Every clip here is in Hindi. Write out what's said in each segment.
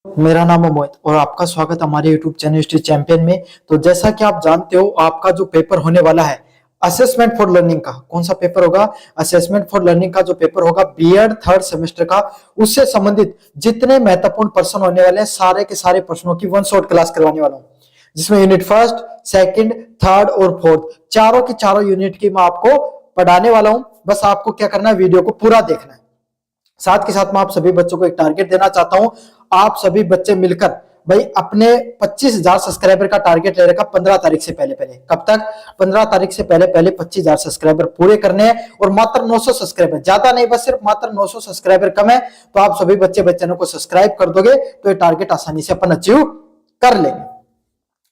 मेरा नाम है मोहित और आपका स्वागत हमारे YouTube चैनल हिस्ट्री चैंपियन में। तो जैसा कि आप जानते हो, आपका जो पेपर होने वाला है असेसमेंट फॉर लर्निंग का, कौन सा पेपर होगा? असेसमेंट फॉर लर्निंग का जो पेपर होगा बीएड थर्ड सेमेस्टर का, उससे संबंधित जितने महत्वपूर्ण प्रश्न होने वाले हैं सारे के सारे प्रश्नों की वन शॉट क्लास करवाने वाला हूं, जिसमें यूनिट फर्स्ट, सेकंड, थर्ड और फोर्थ चारों की चारों यूनिट की मैं आपको पढ़ाने वाला हूं। बस आपको क्या करना है, वीडियो को पूरा देखना है। साथ के साथ मैं आप सभी बच्चों को एक टारगेट देना चाहता हूं। आप सभी बच्चे मिलकर भाई अपने 25,000 सब्सक्राइबर का टारगेट ले रखा 15 तारीख से पहले पहले। कब तक? 15 तारीख से पहले पहले 25,000 सब्सक्राइबर पूरे करने हैं और मात्र 900 सब्सक्राइबर, ज्यादा नहीं, बस सिर्फ मात्र 900 सब्सक्राइबर कम है। तो आप सभी बच्चे चैनल को सब्सक्राइब कर दोगे तो ये टारगेट आसानी से अपन अचीव कर लेंगे।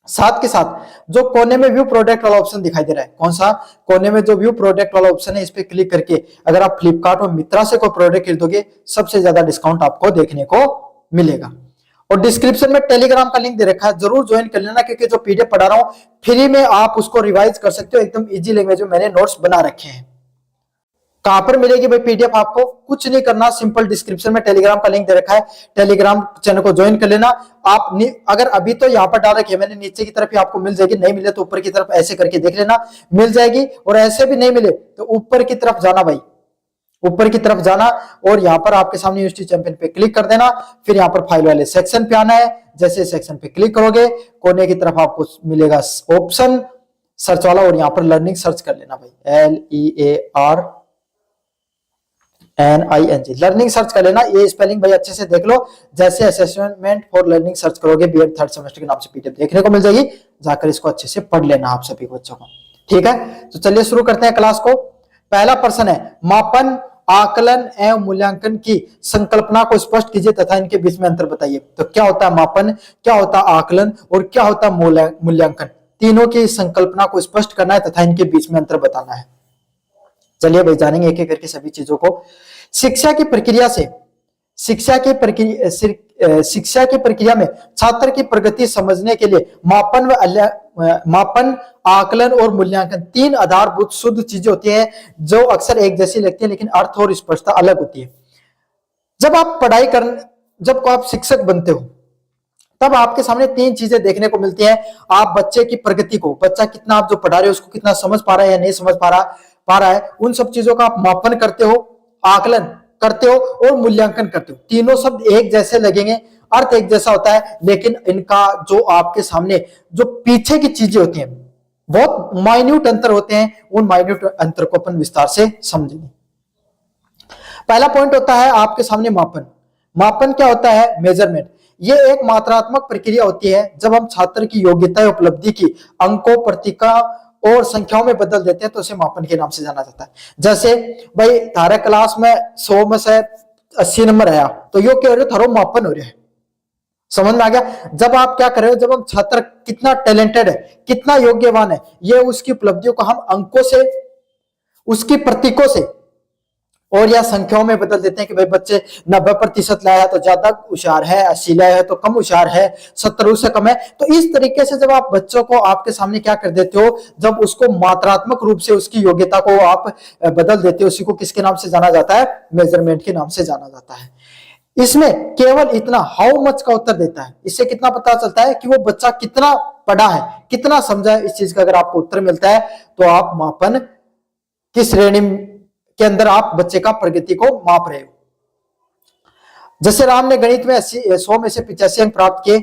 साथ के साथ जो कोने में व्यू प्रोडक्ट वाला ऑप्शन दिखाई दे रहा है, कौन सा? कोने में जो व्यू प्रोडक्ट वाला ऑप्शन है, इस पे क्लिक करके अगर आप फ्लिपकार्ट और मित्रा से कोई प्रोडक्ट खरीदोगे सबसे ज्यादा डिस्काउंट आपको देखने को मिलेगा। और डिस्क्रिप्शन में टेलीग्राम का लिंक दे रखा है, जरूर ज्वाइन कर लेना, क्योंकि जो पीडीएफ पढ़ा रहा हूं फ्री में आप उसको रिवाइज कर सकते हो। एकदम इजी लैंग्वेज में मैंने नोट्स बना रखे हैं। कहां पर मिलेगी भाई पीडीएफ? आपको कुछ नहीं करना, सिंपल डिस्क्रिप्शन में टेलीग्राम का लिंक दे रखा है, टेलीग्राम चैनल को ज्वाइन कर लेना। आप अगर अभी तो यहाँ पर डाल रखी है मैंने, नीचे की तरफ ही आपको मिल जाएगी, नहीं मिले तो ऊपर की तरफ ऐसे करके देख लेना, मिल जाएगी। और ऐसे भी नहीं मिले तो ऊपर की तरफ जाना भाई, ऊपर की तरफ जाना और यहाँ पर आपके सामने यूनिवर्सिटी चैंपियन पे क्लिक कर देना। फिर यहाँ पर फाइल वाले सेक्शन पे आना है। जैसे सेक्शन पे क्लिक करोगे कोने की तरफ आपको मिलेगा ऑप्शन सर्च वाला, और यहाँ पर लर्निंग सर्च कर लेना भाई, LEARNING लर्निंग सर्च कर लेना। ये स्पेलिंग भाई अच्छे से देख लो। जैसे असेसमेंट फॉर लर्निंग सर्च करोगे बीएड थर्ड सेमेस्टर के नाम से पीडीएफ देखने को मिल जाएगी, जाकर इसको अच्छे से पढ़ लेना आप सभी बच्चों को। ठीक है, तो चलिए शुरू करते हैं क्लास को। पहला प्रश्न है, मापन, आकलन एवं मूल्यांकन की संकल्पना को स्पष्ट कीजिए तथा इनके बीच में अंतर बताइए। तो क्या होता है मापन, क्या होता है आकलन और क्या होता है मूल्यांकन? तीनों की संकल्पना को स्पष्ट करना है तथा इनके बीच में अंतर बताना है। चलिए भाई जानेंगे एक एक करके सभी चीजों को। शिक्षा की प्रक्रिया से शिक्षा की प्रक्रिया में छात्र की प्रगति समझने के लिए मापन, आकलन और मूल्यांकन तीन आधारभूत शुद्ध चीजें होती हैं जो अक्सर एक जैसी लगती है लेकिन अर्थ और स्पष्टता अलग होती है। जब आप शिक्षक बनते हो तब आपके सामने तीन चीजें देखने को मिलती हैं। आप बच्चे की प्रगति को, बच्चा कितना आप जो पढ़ा रहे हो उसको कितना समझ पा रहा है या नहीं समझ पा रहा है, उन सब चीजों का आप मापन करते हो, आकलन करते हो और मूल्यांकन करते हो। तीनों शब्द एक जैसे लगेंगे, अर्थ एक जैसा होता है, लेकिन इनका जो आपके सामने जो पीछे की चीजें होती हैं बहुत माइन्यूट अंतर होते हैं। उन माइन्यूट अंतर को अपन विस्तार से समझेंगे। पहला पॉइंट होता है आपके सामने मापन। मापन क्या होता है? मेजरमेंट। ये एक मात्रात्मक प्रक्रिया होती है जब हम छात्र की योग्यता उपलब्धि की अंकों, प्रतीका और संख्याओं में बदल देते हैं तो उसे मापन के नाम से जाना जाता है। जैसे भाई थारे क्लास में 100 में से 80 नंबर आया तो यो क्या हो रहा है? थारो मापन हो रहा है। समझ में आ गया? जब आप क्या कर रहे हो, जब हम छात्र कितना टैलेंटेड है, कितना योग्यवान है, ये उसकी उपलब्धियों को हम अंकों से, उसकी प्रतीकों से और या संख्याओं में बदल देते हैं कि भाई बच्चे 90% लाया है तो ज्यादा होशियार है, 80 लाया है तो कम होशियार है, 70 से कम है। तो इस तरीके से जब आप बच्चों को आपके सामने क्या कर देते हो, जब उसको मात्रात्मक रूप से उसकी योग्यता को आप बदल देते हो, उसी को किसके नाम से जाना जाता है? मेजरमेंट के नाम से जाना जाता है। इसमें केवल इतना हाउ मच का उत्तर देता है। इससे कितना पता चलता है कि वो बच्चा कितना पढ़ा है, कितना समझा है। इस चीज का अगर आपको उत्तर मिलता है तो आप मापन की श्रेणी के अंदर आप बच्चे का प्रगति को माप रहे हो। जैसे राम ने गणित में 100 में से 85 अंक प्राप्त किए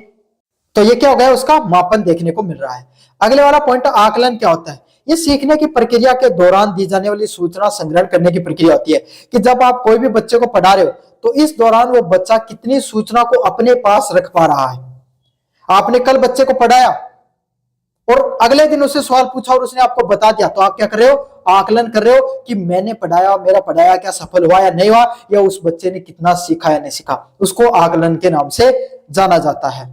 तो ये क्या हो गया? उसका मापन देखने को मिल रहा है। अगले वाला पॉइंट, आकलन क्या होता है? ये सीखने की प्रक्रिया के दौरान दी जाने वाली सूचना संग्रहण करने की प्रक्रिया होती है कि जब आप कोई भी बच्चे को पढ़ा रहे हो तो इस दौरान वो बच्चा कितनी सूचना को अपने पास रख पा रहा है। आपने कल बच्चे को पढ़ाया और अगले दिन उससे सवाल पूछा और उसने आपको बता दिया, तो आप क्या कर रहे हो? आकलन कर रहे हो कि मैंने पढ़ाया, मेरा पढ़ाया क्या सफल हुआ या नहीं हुआ, या उस बच्चे ने कितना सीखा या नहीं सीखा। उसको आकलन के नाम से जाना जाता है।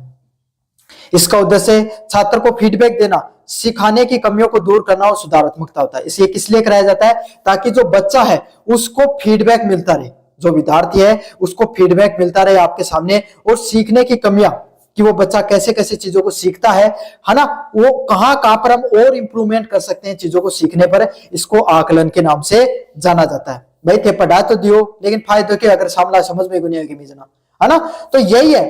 इसका उद्देश्य छात्र को फीडबैक देना, सिखाने की कमियों को दूर करना और सुधारात्मकता होता है। इसे किस लिए कराया जाता है? ताकि जो बच्चा है उसको फीडबैक मिलता रहे, जो विद्यार्थी है उसको फीडबैक मिलता रहे आपके सामने, और सीखने की कमियां कि वो बच्चा कैसे कैसे चीजों को सीखता है ना, वो कहां पर हम और इंप्रूवमेंट कर सकते हैं चीजों को सीखने पर, इसको आकलन के नाम से जाना जाता है। भाई थे पढ़ा तो दियो लेकिन फायदे के अगर सामला समझ में नहीं आएगी, है ना। तो यही है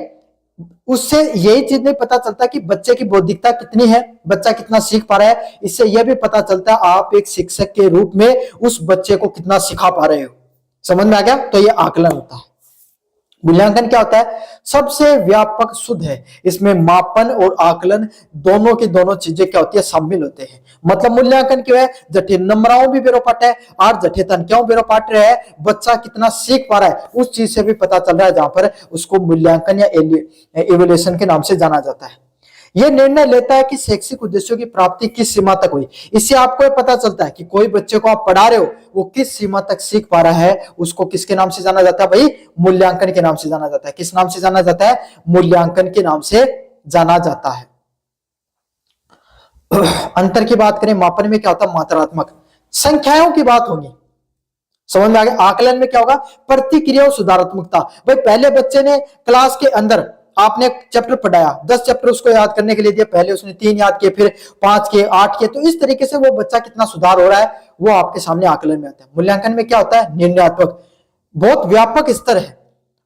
उससे यही चीज नहीं पता चलता कि बच्चे की बौद्धिकता कितनी है, बच्चा कितना सीख पा रहा है, इससे यह भी पता चलता है आप एक शिक्षक के रूप में उस बच्चे को कितना सिखा पा रहे हो। समझ में आ गया? तो ये आकलन होता है। मूल्यांकन क्या होता है? सबसे व्यापक शुद्ध है, इसमें मापन और आकलन दोनों की दोनों चीजें क्या होती है? शामिल होते हैं। मतलब मूल्यांकन क्यों है? जटिल नंबरों भी बेरो पाठ है और जटिल तन क्यों बेरो पाठ रहे हैं, बच्चा कितना सीख पा रहा है उस चीज से भी पता चल रहा है, जहां पर उसको मूल्यांकन या इवैल्यूएशन के नाम से जाना जाता है। यह निर्णय लेता है कि शैक्षिक उद्देश्यों की प्राप्ति किस सीमा तक हुई। इससे आपको यह पता चलता है कि कोई बच्चे को आप पढ़ा रहे हो वो किस सीमा तक सीख पा रहा है, उसको किसके नाम से जाना जाता है भाई? मूल्यांकन के नाम से जाना जाता है। किस नाम से जाना जाता है? मूल्यांकन के नाम से जाना जाता है। अंतर की बात करें, मापन में क्या होता है? मात्रात्मक संख्याओं की बात होगी। समझ में आ गया? आकलन में क्या होगा? प्रतिक्रिया और सुधारात्मकता। भाई पहले बच्चे ने क्लास के अंदर आपने एक चैप्टर पढ़ाया, 10 चैप्टर उसको याद करने के लिए दिया, पहले उसने 3 याद किए, फिर 5 किए, 8 किए, तो इस तरीके से वो बच्चा कितना सुधार हो रहा है वो आपके सामने आकलन में आता है। मूल्यांकन में क्या होता है? निर्णयात्मक, बहुत व्यापक स्तर है।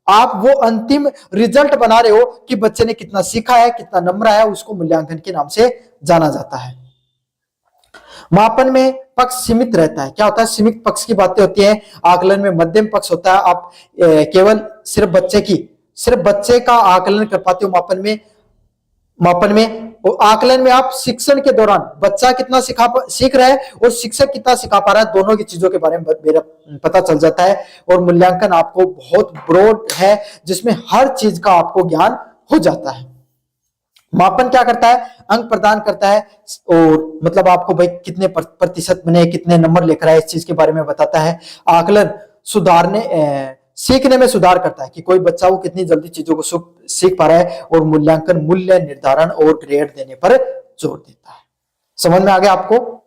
आप वो अंतिम रिजल्ट बना रहे हो कि बच्चे ने कितना सीखा है, कितना नंबर आया, उसको मूल्यांकन के नाम से जाना जाता है। मापन में पक्ष सीमित रहता है। क्या होता है? सीमित पक्ष की बातें होती है। आकलन में मध्यम पक्ष होता है। आप केवल सिर्फ बच्चे का आकलन कर पाते हो। मापन में और आकलन में आप शिक्षण के दौरान बच्चा कितना सीख रहा है और शिक्षक कितना सिखा पा रहा है, दोनों की चीजों के बारे में मेरा पता चल जाता है। और मूल्यांकन आपको बहुत ब्रॉड है, जिसमें हर चीज का आपको ज्ञान हो जाता है। मापन क्या करता है? अंक प्रदान करता है और मतलब आपको भाई कितने प्रतिशत बने, कितने नंबर लेकर आए, इस चीज के बारे में बताता है। आकलन सीखने में सुधार करता है कि कोई बच्चा वो कितनी जल्दी चीजों को सीख पा रहा है। और मूल्यांकन मूल्य निर्धारण और ग्रेड देने पर जोर देता है। समझ में आ गया आपको?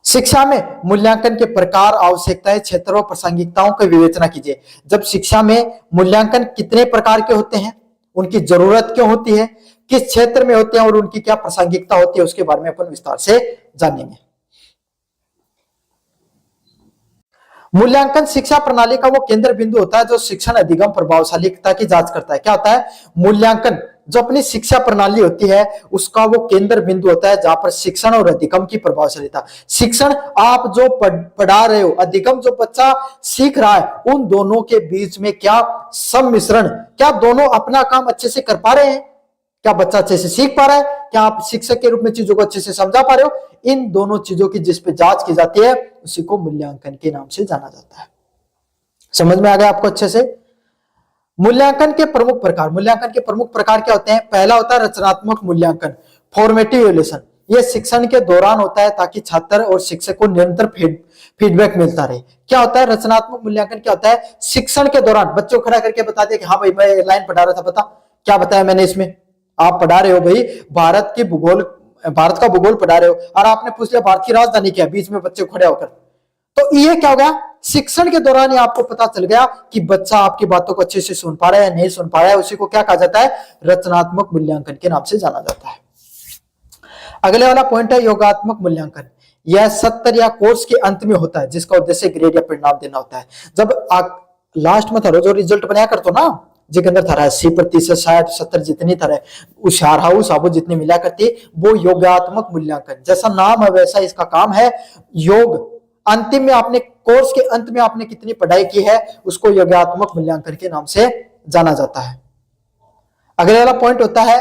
शिक्षा में मूल्यांकन के प्रकार, आवश्यकताएं, क्षेत्र और प्रासंगिकताओं की विवेचना कीजिए। जब शिक्षा में मूल्यांकन कितने प्रकार के होते हैं, उनकी जरूरत क्यों होती है, किस क्षेत्र में होते हैं और उनकी क्या प्रासंगिकता होती है, उसके बारे में अपन विस्तार से जानेंगे। मूल्यांकन शिक्षा प्रणाली का वो केंद्र बिंदु होता है जो शिक्षण अधिगम प्रभावशालीता की जांच करता है। क्या होता है? मूल्यांकन जो अपनी शिक्षा प्रणाली होती है उसका वो केंद्र बिंदु होता है, जहां पर शिक्षण और अधिगम की प्रभावशालीता, शिक्षण आप जो पढ़ा रहे हो, अधिगम जो बच्चा सीख रहा है, उन दोनों के बीच में क्या सम्मिश्रण, क्या दोनों अपना काम अच्छे से कर पा रहे हैं, क्या बच्चा अच्छे से सीख पा रहा है, क्या आप शिक्षक के रूप में चीजों को अच्छे से समझा पा रहे हो, इन दोनों चीजों की जिस पे जांच की जाती है उसी को मूल्यांकन के नाम से जाना जाता है। समझ में आ गया आपको अच्छे से? मूल्यांकन के प्रमुख प्रकार क्या होते हैं? पहला होता है रचनात्मक मूल्यांकन, फॉर्मेटिव इवैल्यूएशन। यह शिक्षण के दौरान होता है ताकि छात्र और शिक्षक को निरंतर फीडबैक मिलता रहे। क्या होता है रचनात्मक मूल्यांकन? क्या होता है? शिक्षण के दौरान बच्चों को खड़ा करके बता दिया कि हाँ भाई मैं लाइन पढ़ा रहा था, बता क्या बताया मैंने इसमें। आप पढ़ा रहे हो भाई भारत का भूगोल पढ़ा रहे हो और आपने पूछ लिया भारत की राजधानी क्या, बीच में बच्चे खड़े होकर, तो ये क्या हो गया? शिक्षण के दौरान ही आपको पता चल गया कि बच्चा आपकी बातों को अच्छे से सुन पा रहा है या नहीं सुन पा रहा है। उसी को क्या कहा जाता है? रचनात्मक मूल्यांकन के नाम से जाना जाता है। अगले वाला पॉइंट है योगात्मक मूल्यांकन। यह सत्र या कोर्स के अंत में होता है, जिसका उद्देश्य ग्रेड या परिणाम देना होता है। जब लास्ट में था जो रिजल्ट बनाया करते हो ना, जिसके अंदर था 80%, 60, 70 जितनी तरह उशार हाउस आपको जितने मिला करती, वो योगात्मक मूल्यांकन, जैसा नाम है वैसा इसका काम है। योग अंतिम में आपने कोर्स के अंत में आपने कितनी पढ़ाई की है उसको योगात्मक मूल्यांकन के नाम से जाना जाता है। अगले वाला पॉइंट होता है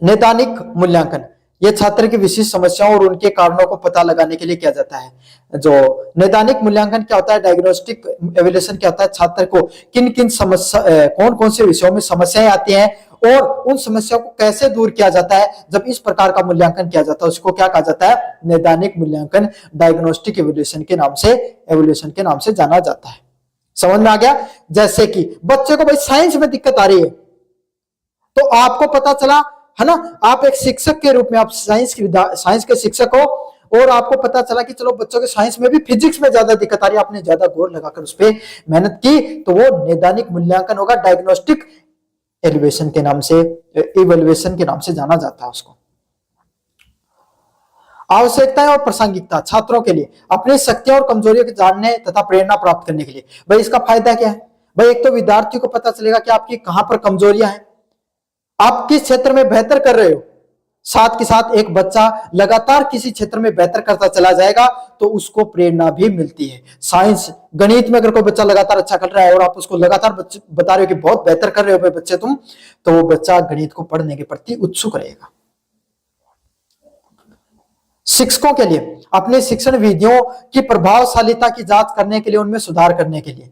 नैदानिक मूल्यांकन। यह छात्र की विशिष्ट समस्याओं और उनके कारणों को पता लगाने के लिए किया जाता है। जो नैदानिक मूल्यांकन क्या होता है? डायग्नोस्टिक एवेल्यूएशन क्या होता है? छात्र को किन किन समस्या, कौन कौन से विषयों में समस्याएं आती हैं और उन समस्याओं को कैसे दूर किया जाता है, जब इस प्रकार का मूल्यांकन किया जाता है उसको क्या कहा जाता है? नैदानिक मूल्यांकन, डायग्नोस्टिक एवेल्यूएशन के नाम से जाना जाता है। समझ में आ गया? जैसे कि बच्चे को भाई साइंस में दिक्कत आ रही है, तो आपको पता चला है ना, आप एक शिक्षक के रूप में आप साइंस के शिक्षक हो और आपको पता चला कि चलो बच्चों के साइंस में भी फिजिक्स में ज्यादा दिक्कत आ रही है, आपने ज्यादा गौर लगाकर उस पर मेहनत की, तो वो नैदानिक मूल्यांकन होगा। डायग्नोस्टिक इवैल्यूएशन के नाम से जाना जाता है उसको। आवश्यकताएं और प्रासंगिकता, छात्रों के लिए अपनी शक्तियों और कमजोरियों को जानने तथा प्रेरणा प्राप्त करने के लिए। भाई इसका फायदा क्या है? भाई एक तो विद्यार्थी को पता चलेगा कि आपकी कहां पर कमजोरियां हैं, आप किस क्षेत्र में बेहतर कर रहे हो। साथ के साथ एक बच्चा लगातार किसी क्षेत्र में बेहतर करता चला जाएगा तो उसको प्रेरणा भी मिलती है। साइंस गणित में अगर कोई बच्चा लगातार अच्छा कर रहा है और आप उसको लगातार बता रहे हो कि बहुत बेहतर कर रहे हो बच्चे तुम, तो वो बच्चा गणित को पढ़ने के प्रति उत्सुक रहेगा। शिक्षकों के लिए अपने शिक्षण विधियों की प्रभावशालीता की जांच करने के लिए, उनमें सुधार करने के लिए,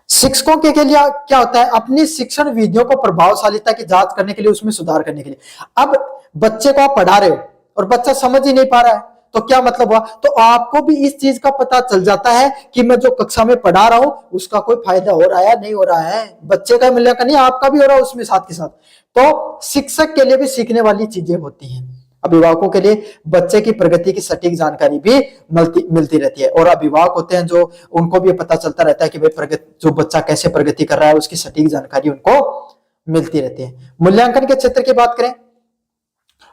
शिक्षकों के लिए क्या होता है, अपनी शिक्षण विधियों को प्रभावशालीता की जांच करने के लिए, उसमें सुधार करने के लिए। अब बच्चे को आप पढ़ा रहे हो और बच्चा समझ ही नहीं पा रहा है तो क्या मतलब हुआ, तो आपको भी इस चीज का पता चल जाता है कि मैं जो कक्षा में पढ़ा रहा हूं उसका कोई फायदा हो रहा है नहीं हो रहा है। बच्चे का मूल्यांकन नहीं, आपका भी हो रहा है उसमें साथ के साथ। तो शिक्षक के लिए भी सीखने वाली चीजें होती हैं। अभिभावकों के लिए बच्चे की प्रगति की सटीक जानकारी भी मिलती रहती है, और अभिभावक होते हैं जो उनको भी पता चलता रहता है कि भाई जो बच्चा कैसे प्रगति कर रहा है उसकी सटीक जानकारी उनको मिलती रहती है। मूल्यांकन के क्षेत्र की बात करें,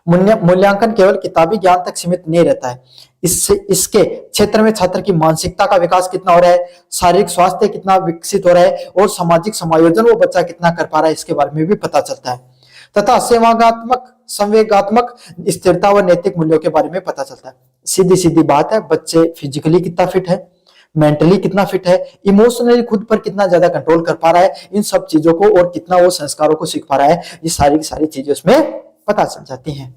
मूल्यांकन केवल किताबी ज्ञान तक सीमित नहीं रहता है। इसके क्षेत्र में छात्र की मानसिकता का विकास कितना हो रहा है, शारीरिक स्वास्थ्य कितना विकसित हो रहा है और सामाजिक समायोजन वो बच्चा कितना कर पा रहा है, इसके बारे में भी पता चलता है। तथा संवेगात्मक स्थिरता व नैतिक मूल्यों के बारे में पता चलता है। सीधी सीधी बात है, बच्चे फिजिकली कितना फिट है, मेंटली कितना फिट है, इमोशनली खुद पर कितना ज्यादा कंट्रोल कर पा रहा है, इन सब चीजों को, और कितना वो संस्कारों को सीख पा रहा है, ये सारी की सारी चीजें उसमें पता चल जाती हैं।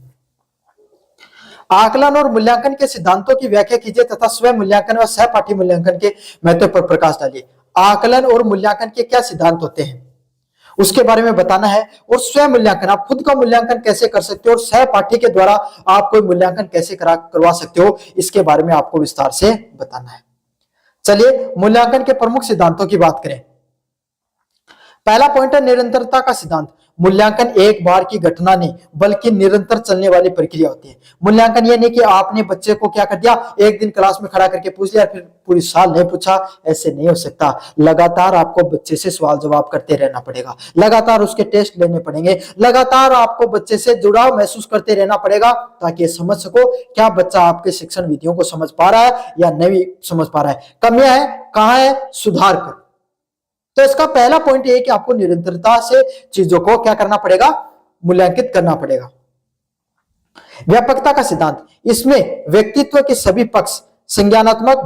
आकलन और मूल्यांकन के सिद्धांतों की व्याख्या कीजिए तथा स्वयं मूल्यांकन व सहपाठी मूल्यांकन के महत्व पर प्रकाश डालिए। आकलन और मूल्यांकन के क्या सिद्धांत होते हैं उसके बारे में बताना है, और स्वयं मूल्यांकन, आप खुद का मूल्यांकन कैसे कर सकते हो और सहपाठी के द्वारा आप कोई मूल्यांकन कैसे करवा सकते हो, इसके बारे में आपको विस्तार से बताना है। चलिए मूल्यांकन के प्रमुख सिद्धांतों की बात करें। पहला पॉइंट है निरंतरता का सिद्धांत। मूल्यांकन एक बार की घटना नहीं बल्कि निरंतर चलने वाली प्रक्रिया होती है। मूल्यांकन ये नहीं कि आपने बच्चे को क्या कर दिया, एक दिन क्लास में खड़ा करके पूछ लिया फिर पूरी साल नहीं पूछा, ऐसे नहीं हो सकता। लगातार आपको बच्चे से सवाल जवाब करते रहना पड़ेगा, लगातार उसके टेस्ट लेने पड़ेंगे, लगातार आपको बच्चे से जुड़ाव महसूस करते रहना पड़ेगा ताकि समझ सको क्या बच्चा आपके शिक्षण विधियों को समझ पा रहा है या नहीं समझ पा रहा है, कमियां है कहां है, सुधार कर। तो इसका पहला पॉइंट ये है कि आपको निरंतरता से चीजों को क्या करना पड़ेगा, मूल्यांकित करना पड़ेगा। व्यापकता का सिद्धांत, इसमें व्यक्तित्व के सभी पक्ष संज्ञानात्मक,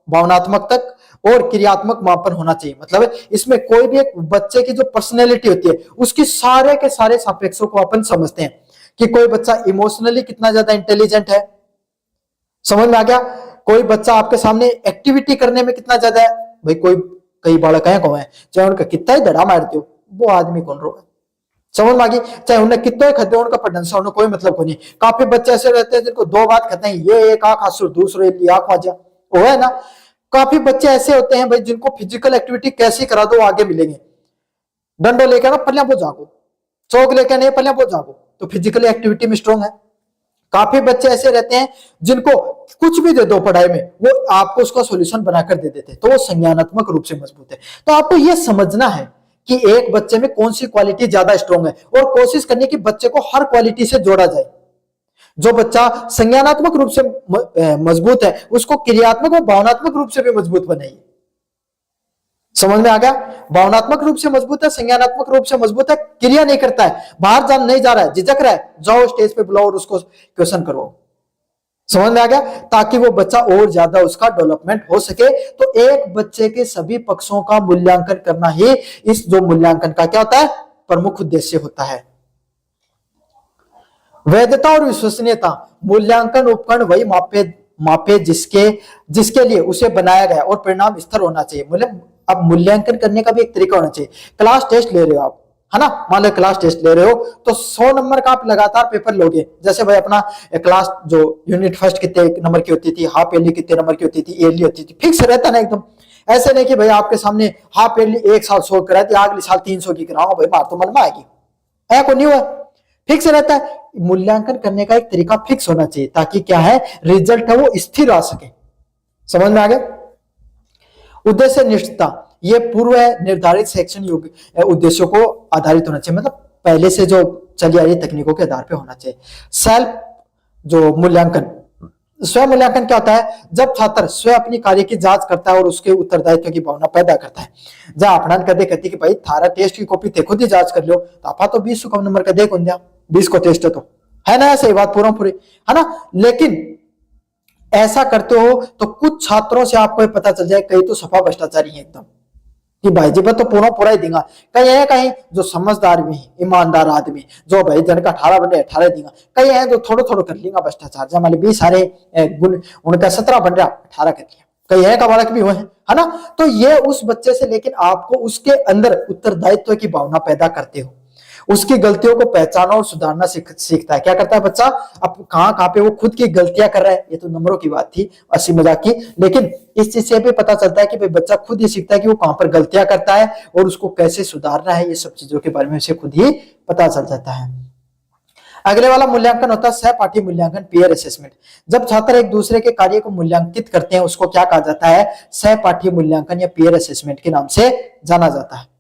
भावनात्मक तक और क्रियात्मक मापन होना चाहिए। मतलब इसमें कोई भी एक बच्चे की जो पर्सनैलिटी होती है उसकी सारे के सारे सापेक्षों को अपन समझते हैं कि कोई बच्चा इमोशनली कितना ज्यादा इंटेलिजेंट है, समझ में आ गया। कोई बच्चा आपके सामने एक्टिविटी करने में कितना ज्यादा है, भाई कोई कई बालक हैं कौन है, चाहे उनका कितना ही धड़ा मारते हो वो आदमी कौन रो है, समझ में आ गई। चाहे उन्हें कितना ही खतरे उनका पढ़ने से उन्हें कोई मतलब को नहीं। काफी बच्चे ऐसे रहते हैं जिनको दो बात कहते हैं, ये एक आंख आंसू दूसरे आंख आजा, वो है ना। काफी बच्चे ऐसे होते हैं भाई जिनको फिजिकल एक्टिविटी कैसी करा दो आगे मिलेंगे। डंडो लेकर ना पल्ला वो जागो, चौक लेकर नहीं पल्ला वो जागो, तो फिजिकल एक्टिविटी में स्ट्रॉन्ग है। काफी बच्चे ऐसे रहते हैं जिनको कुछ भी दे दो पढ़ाई में वो आपको उसका सॉल्यूशन बनाकर दे देते हैं, तो वो संज्ञानात्मक रूप से मजबूत है। तो आपको यह समझना है कि एक बच्चे में कौन सी क्वालिटी ज्यादा स्ट्रॉन्ग है और कोशिश करनी कि बच्चे को हर क्वालिटी से जोड़ा जाए। जो बच्चा संज्ञानात्मक रूप से मजबूत है उसको क्रियात्मक और भावनात्मक रूप से भी मजबूत बनाइए। समझ में आ गया। भावनात्मक रूप से मजबूत है, संज्ञानात्मक रूप से मजबूत है, क्रिया नहीं करता है, बाहर जान नहीं जा रहा है, झिझक रहा है, जाओ स्टेज पे बुलाओ और उसको क्वेश्चन करो। समझ में आ गया, ताकि वो बच्चा और ज्यादा उसका डेवलपमेंट हो सके। तो एक बच्चे के सभी पक्षों का मूल्यांकन करना ही इस जो मूल्यांकन का क्या होता है, प्रमुख उद्देश्य होता है। वैधता और विश्वसनीयता, मूल्यांकन उपकरण वही मापे जिसके लिए उसे बनाया गया और परिणाम स्थिर होना चाहिए। मतलब अब मूल्यांकन करने का भी एक तरीका होना चाहिए। क्लास टेस्ट ले रहे हो आप, है ना, मान लो क्लास टेस्ट ले रहे हो तो 100 नंबर का आप लगातार पेपर लोगे। जैसे भाई अपना क्लास जो यूनिट फर्स्ट कितने नंबर की होती थी, हाफ ईयरली कितने नंबर की होती थी, ईयरली होती थी, फिक्स रहता ना एकदम। ऐसे नहीं कि भाई आपके सामने हाफ ईयरली एक साल 100 कराई थी, अगले साल 300 की कराऊंगा, भाई बात तो मन में आएगी, ऐसा नहीं हुआ, फिक्स रहता है। मूल्यांकन करने का एक तरीका फिक्स होना चाहिए ताकि क्या है, रिजल्ट है वो स्थिर आ सके। समझ में आ गया। उद्देश्य निष्ठता, ये पूर्व निर्धारित शैक्षणिक योग्य उद्देश्यों को आधारित होना चाहिए, मतलब पहले से जो चली आ रही तकनीकों के आधार पे होना चाहिए। सेल्फ जो मूल्यांकन, स्वयं मूल्यांकन क्या होता है? जब छात्र स्वयं अपनी कार्य की जांच करता है और उसके उत्तरदायित्व की भावना पैदा करता है। जहां अपना कदे कहती कि भाई थारा टेस्ट की कॉपी थे खुद ही जांच कर लो, तो आपा तो 20 कम नंबर का दे कौन दिया, 20 को टेस्ट है ना, सही बात पूरा पूरी, है ना। लेकिन ऐसा करते हो तो कुछ छात्रों से आपको पता चल जाए कई तो सफा भ्रष्टाचारी है एकदम, कि भाई जी तो पूरा पूरा ही देगा। कई है कहीं जो समझदार भी है, ईमानदार आदमी, जो भाई जन का 18 बन रहे 18 देगा। कई है जो थोड़ा थोड़ा कर लेगा भ्रष्टाचार, जब मान 20 सारे गुण उनका 17 बन रहा 18 कर लिया। कई है का बालक भी हुए हैं, है ना। तो ये उस बच्चे से, लेकिन आपको उसके अंदर उत्तरदायित्व की भावना पैदा करते हो, उसकी गलतियों को पहचाना और सुधारना सीखता है। क्या करता है बच्चा? अब कहां पे वो खुद की गलतियां कर रहा है। ये तो नंबरों की बात थी, हंसी मजाक की, लेकिन इस चीज से भी पता चलता है कि भाई बच्चा खुद ही सीखता है कि वो कहां पर गलतियां करता है और उसको कैसे सुधारना है। ये सब चीजों के बारे में उसे खुद ही पता चल जाता है। अगले वाला मूल्यांकन होता है सहपाठी मूल्यांकन, पीयर असेसमेंट। जब छात्र एक दूसरे के कार्य को मूल्यांकित करते हैं उसको क्या कहा जाता है? सहपाठी मूल्यांकन या पीयर असेसमेंट के नाम से जाना जाता है।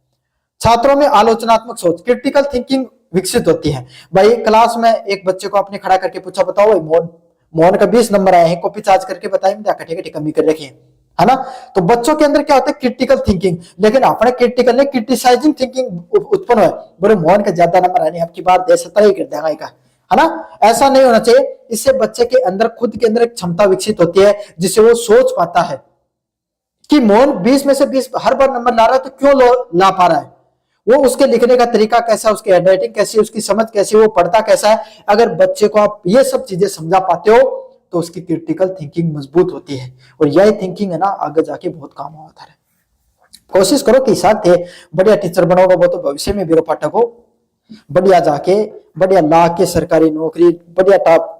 छात्रों में आलोचनात्मक सोच, क्रिटिकल थिंकिंग विकसित होती है। भाई क्लास में एक बच्चे को आपने खड़ा करके पूछा, बताओ भाई मोहन मोहन का 20 नंबर आए हैं, कॉपी चार्ज करके बताइए कटे कटे कमी कर रखी है ना। तो बच्चों के अंदर क्या होता है? Critical thinking. लेकिन अपने क्रिटिकल ने क्रिटिसाइजिंग थिंकिंग उत्पन्न है, बोले मोहन का ज्यादा नंबर आने आपकी बार दे 17 ही कर देगा, है ना। ऐसा नहीं होना चाहिए। इससे बच्चे के अंदर खुद के अंदर एक क्षमता विकसित होती है जिससे वो सोच पाता है कि मोहन 20 में से 20 हर बार नंबर ला रहा है तो क्यों ला पा रहा है, वो उसके लिखने का तरीका कैसा है, उसकी हैंडराइटिंग कैसी है, उसकी समझ कैसी है, वो पढ़ता कैसा है। अगर बच्चे को आप ये सब चीजें समझा पाते हो तो उसकी क्रिटिकल थिंकिंग मजबूत होती है, और यही थिंकिंग है ना आगे जाके बहुत काम आता है। कोशिश करो कि साथ थे बढ़िया टीचर बनोगे वो तो भविष्य में भी पाठक हो, बढ़िया जाके बढ़िया ला के सरकारी नौकरी, बढ़िया टॉप